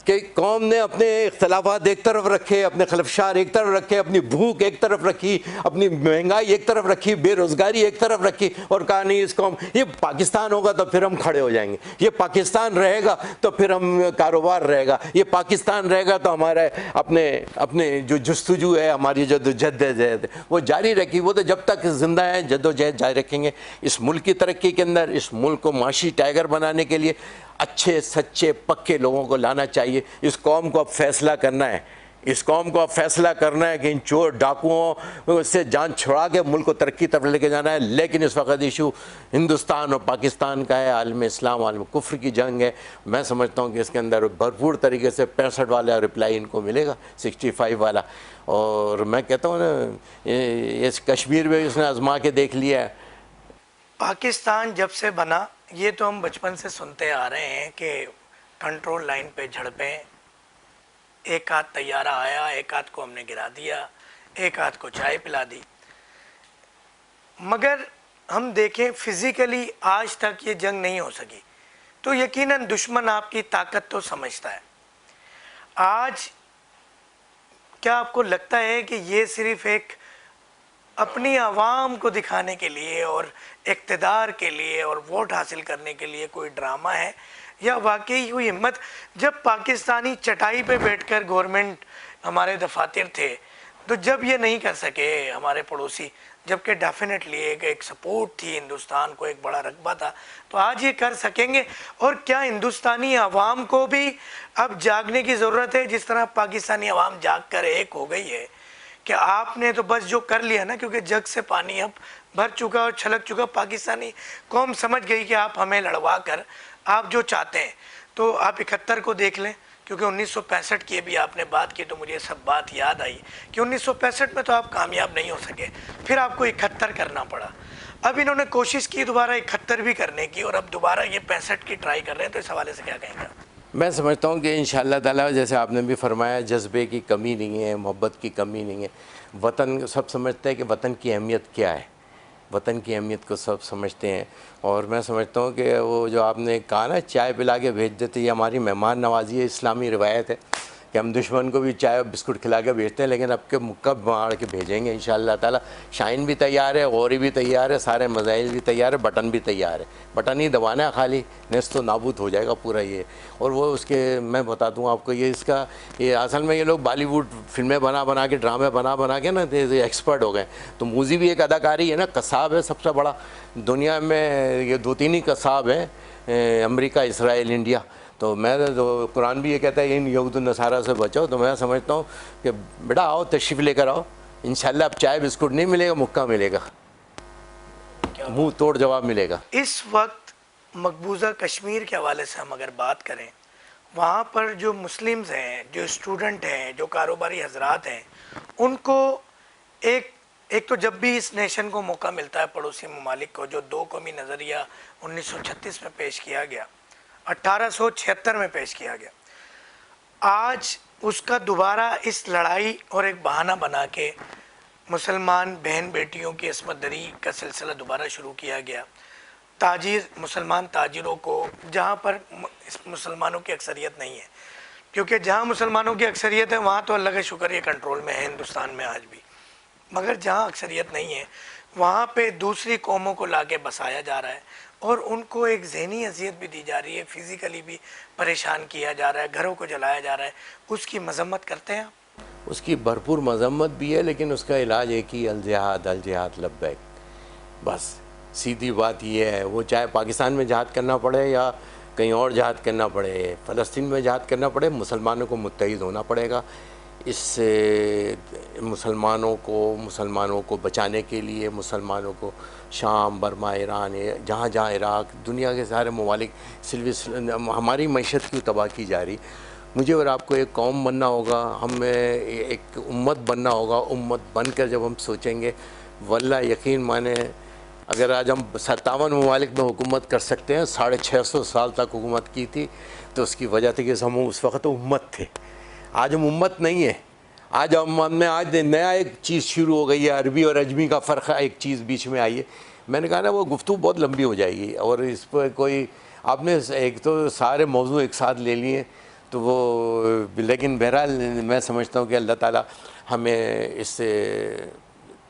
Speaker 2: کہ قوم نے اپنے اختلافات ایک طرف رکھے، اپنے خلفشار ایک طرف رکھے، اپنی بھوک ایک طرف رکھی، اپنی مہنگائی ایک طرف رکھی، بے روزگاری ایک طرف رکھی، اور کہا نہیں اس قوم، یہ پاکستان ہوگا تو پھر ہم کھڑے ہو جائیں گے، یہ پاکستان رہے گا تو پھر ہم کاروبار رہے گا، یہ پاکستان رہے گا تو ہمارا اپنے جو جستجو ہے، ہماری جدوجہد وہ جاری رکھی. وہ تو جب تک زندہ ہیں جدوجہد جاری رکھیں گے. اس ملک کی ترقی کے اندر، اس ملک کو معاشی ٹائگر بنانے کے لیے اچھے سچے پکے لوگوں کو لانا چاہیے. اس قوم کو اب فیصلہ کرنا ہے، اس قوم کو اب فیصلہ کرنا ہے کہ ان چور ڈاکوؤں سے جان چھڑا کے ملک کو ترقی طرف لے کے جانا ہے. لیکن اس وقت ایشو ہندوستان اور پاکستان کا ہے، عالم اسلام عالم کفر کی جنگ ہے. میں سمجھتا ہوں کہ اس کے اندر بھرپور طریقے سے 65 والا رپلائی ان کو ملے گا، 65 والا. اور میں کہتا ہوں نا اس کشمیر میں اس نے آزما کے دیکھ لیا ہے.
Speaker 1: پاکستان جب سے بنا، یہ تو ہم بچپن سے سنتے آ رہے ہیں کہ کنٹرول لائن پہ جھڑپیں، ایک آدھ طیارہ آیا، ایک آدھ کو ہم نے گرا دیا، ایک آدھ کو چائے پلا دی. مگر ہم دیکھیں فزیکلی آج تک یہ جنگ نہیں ہو سکی، تو یقیناً دشمن آپ کی طاقت تو سمجھتا ہے. آج کیا آپ کو لگتا ہے کہ یہ صرف ایک اپنی عوام کو دکھانے کے لیے اور اقتدار کے لیے اور ووٹ حاصل کرنے کے لیے کوئی ڈرامہ ہے، یا واقعی ہوئی ہمت؟ جب پاکستانی چٹائی پہ بیٹھ کر گورنمنٹ ہمارے دفاتر تھے، تو جب یہ نہیں کر سکے ہمارے پڑوسی، جبکہ ڈیفینیٹلی ایک سپورٹ تھی ہندوستان کو، ایک بڑا رقبہ تھا، تو آج یہ کر سکیں گے؟ اور کیا ہندوستانی عوام کو بھی اب جاگنے کی ضرورت ہے، جس طرح پاکستانی عوام جاگ کر ایک ہو گئی ہے کہ آپ نے تو بس جو کر لیا نا، کیونکہ جگ سے پانی اب بھر چکا اور چھلک چکا، پاکستانی قوم سمجھ گئی کہ آپ ہمیں لڑوا کر آپ جو چاہتے ہیں. تو آپ 71 کو دیکھ لیں، کیونکہ 1965 کی بھی آپ نے بات کی تو مجھے سب بات یاد آئی کہ 1965 میں تو آپ کامیاب نہیں ہو سکے، پھر آپ کو 71 کرنا پڑا. اب انہوں نے کوشش کی دوبارہ 71 بھی کرنے کی، اور اب دوبارہ یہ 65 کی ٹرائی کر رہے ہیں. تو اس حوالے سے کیا کہیں گے؟
Speaker 2: میں سمجھتا ہوں کہ انشاءاللہ تعالی جیسے آپ نے بھی فرمایا، جذبے کی کمی نہیں ہے، محبت کی کمی نہیں ہے. وطن سب سمجھتے ہیں کہ وطن کی اہمیت کیا ہے، وطن کی اہمیت کو سب سمجھتے ہیں. اور میں سمجھتا ہوں کہ وہ جو آپ نے کہا نا چائے پلا کے بھیج دیتے، یہ ہماری مہمان نوازی ہے، اسلامی روایت ہے کہ ہم دشمن کو بھی چائے اور بسکٹ کھلا کے بھیجتے ہیں، لیکن اب کے مکہ مار کے بھیجیں گے انشاءاللہ تعالیٰ۔ شاہین بھی تیار ہے، غوری بھی تیار ہے، سارے میزائل بھی تیار ہے، بٹن بھی تیار ہے، بٹن ہی دبانا ہے خالی، نیست و نابود ہو جائے گا پورا یہ۔ اور وہ اس کے میں بتا دوں آپ کو، یہ اس کا یہ اصل میں یہ لوگ بالی ووڈ فلمیں بنا کے، ڈرامے بنا کے نا ایکسپرٹ ہو گئے۔ تو موزی بھی ایک اداکاری ہے نا، قصاب ہے سب سے بڑا دنیا میں، یہ 2-3 ہی قصاب ہیں، امریکہ، اسرائیل، انڈیا۔ تو میں تو قرآن بھی یہ کہتا ہے ان یہود النصارہ سے بچو، تو میں سمجھتا ہوں کہ بیٹا آؤ، تشریف لے کر آؤ، انشاءاللہ اب چائے بسکٹ نہیں ملے گا، مکہ ملے گا، منہ توڑ جواب ملے گا۔
Speaker 1: اس وقت مقبوضہ کشمیر کے حوالے سے ہم اگر بات کریں، وہاں پر جو مسلمز ہیں، جو اسٹوڈنٹ ہیں، جو کاروباری حضرات ہیں، ان کو ایک تو جب بھی اس نیشن کو موقع ملتا ہے، پڑوسی ممالک کو، جو 2 قومی نظریہ 1936 میں پیش کیا گیا، 1876 میں پیش کیا گیا، آج اس کا دوبارہ اس لڑائی اور ایک بہانہ بنا کے مسلمان بہن بیٹیوں کی عصمت دری کا سلسلہ دوبارہ شروع کیا گیا۔ مسلمان تاجروں کو، جہاں پر مسلمانوں کی اکثریت نہیں ہے، کیونکہ جہاں مسلمانوں کی اکثریت ہے وہاں تو اللہ کا شکر یہ کنٹرول میں ہے ہندوستان میں آج بھی، مگر جہاں اکثریت نہیں ہے وہاں پہ دوسری قوموں کو لا کے بسایا جا رہا ہے، اور ان کو ایک ذہنی اذیت بھی دی جا رہی ہے، فزیکلی بھی پریشان کیا جا رہا ہے، گھروں کو جلایا جا رہا ہے۔ اس کی مذمت کرتے ہیں آپ؟
Speaker 2: اس کی بھرپور مذمت بھی ہے، لیکن اس کا علاج ایک ہی، الجہاد الجہاد لبیک، بس سیدھی بات یہ ہے۔ وہ چاہے پاکستان میں جہاد کرنا پڑے یا کہیں اور جہاد کرنا پڑے، فلسطین میں جہاد کرنا پڑے، مسلمانوں کو متحد ہونا پڑے گا۔ اس سے مسلمانوں کو بچانے کے لیے، مسلمانوں کو شام، برما، ایران، جہاں عراق، دنیا کے سارے ممالک، ہماری معیشت کیوں تباہ کی جا رہی۔ مجھے اور آپ کو ایک قوم بننا ہوگا، ہمیں ایک امت بننا ہوگا۔ امت بن کر جب ہم سوچیں گے، واللہ یقین مانے، اگر آج ہم 57 ممالک میں حکومت کر سکتے ہیں، 650 سال تک حکومت کی تھی، تو اس کی وجہ تھی کہ ہم اس وقت امت تھے۔ آج ہم امت نہیں ہے، آج ہم نے نیا ایک چیز شروع ہو گئی ہے، عربی اور عجمی کا فرق ہے، ایک چیز بیچ میں آئی ہے۔ میں نے کہا نا وہ گفتگو بہت لمبی ہو جائے گی، اور اس پہ کوئی آپ نے ایک تو سارے موضوع ایک ساتھ لے لیے تو وہ، لیکن بہرحال میں سمجھتا ہوں کہ اللہ تعالیٰ ہمیں اس سے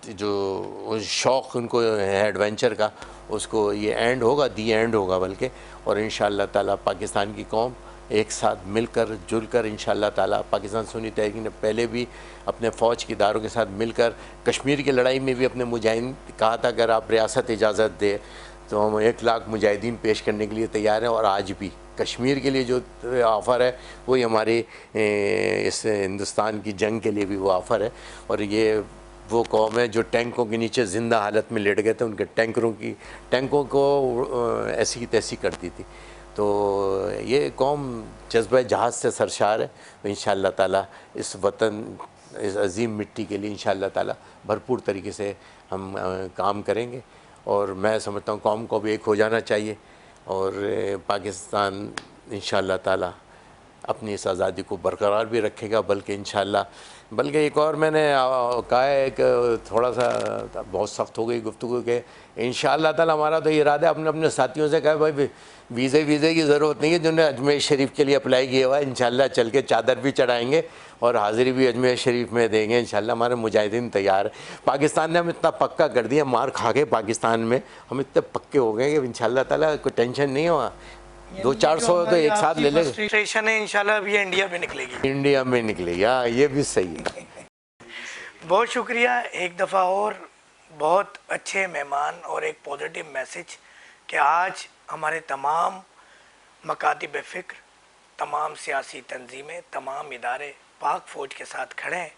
Speaker 2: جو شوق ان کو ہے ایڈونچر کا، اس کو یہ اینڈ ہوگا، دی اینڈ ہوگا بلکہ، اور انشاءاللہ تعالیٰ پاکستان کی قوم ایک ساتھ مل کر جل کر انشاءاللہ تعالیٰ، پاکستان سنی تحریک نے پہلے بھی اپنے فوج کی اداروں کے ساتھ مل کر کشمیر کی لڑائی میں بھی اپنے مجاہدین کہا تھا اگر آپ ریاست اجازت دے تو ہم 1 لاکھ مجاہدین پیش کرنے کے لیے تیار ہیں، اور آج بھی کشمیر کے لیے جو آفر ہے وہی ہماری اس ہندوستان کی جنگ کے لیے بھی وہ آفر ہے۔ اور یہ وہ قوم ہے جو ٹینکوں کے نیچے زندہ حالت میں لیٹ گئے تھے، ان کے ٹینکوں کو ایسی کی تیسی کرتی تھی۔ تو یہ قوم جذبہ جہاد سے سرشار ہے، انشاءاللہ تعالیٰ اس وطن، اس عظیم مٹی کے لیے انشاءاللہ تعالیٰ بھرپور طریقے سے ہم کام کریں گے۔ اور میں سمجھتا ہوں قوم کو بھی ایک ہو جانا چاہیے، اور پاکستان انشاءاللہ تعالیٰ اپنی اس آزادی کو برقرار بھی رکھے گا، بلکہ ایک اور میں نے کہا ہے کہ تھوڑا سا بہت سخت ہو گئی گفتگو، کہ انشاءاللہ تعالیٰ ہمارا تو یہ ارادہ ہے، اپنے ساتھیوں سے کہا بھائی ویزے کی ضرورت نہیں ہے، جنہوں نے اجمیر شریف کے لیے اپلائی کیا ہوا ہے، انشاءاللہ چل کے چادر بھی چڑھائیں گے اور حاضری بھی اجمیر شریف میں دیں گے انشاءاللہ۔ ہمارے مجاہدین تیار ہیں، پاکستان نے ہم اتنا پکا کر دیا، مار کھا کے پاکستان میں ہم اتنے پکے ہو گئے کہ انشاءاللہ تعالیٰ کوئی ٹینشن نہیں ہوا، 200-400 تو ایک ساتھ لے لیں گے۔
Speaker 1: فرسٹریشن ہے انشاءاللہ اب یہ انڈیا میں نکلے گی،
Speaker 2: انڈیا میں نکلے گی، یہ بھی صحیح ہے۔
Speaker 1: بہت شکریہ ایک دفعہ اور، بہت اچھے مہمان اور ایک پازیٹیو میسج کہ آج ہمارے تمام مکاتب فکر، تمام سیاسی تنظیمیں، تمام ادارے پاک فوج کے ساتھ کھڑے ہیں،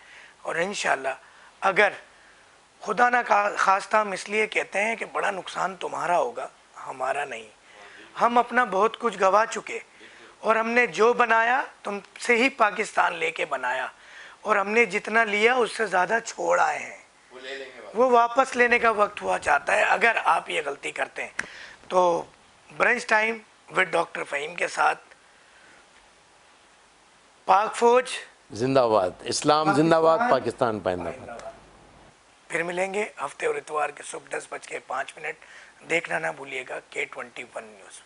Speaker 1: اور انشاءاللہ اگر خدا نہ خواستہ ہم اس لیے کہتے ہیں کہ بڑا نقصان تمہارا ہوگا، ہمارا نہیں، ہم اپنا بہت کچھ گوا چکے، اور ہم نے جو بنایا تم سے ہی پاکستان لے کے بنایا، اور ہم نے جتنا لیا اس سے زیادہ چھوڑ آئے ہیں، وہ واپس لینے کا وقت ہوا چاہتا ہے اگر آپ یہ غلطی کرتے ہیں۔ تو brunch time with doctor Fahim کے ساتھ، پاک فوج
Speaker 2: زندہ باد، اسلام زندہ باد، پاکستان پائندہ باد۔
Speaker 1: پھر ملیں گے ہفتے اور اتوار کے صبح 10:05 دیکھنا نہ بھولیے گا K21 نیوز۔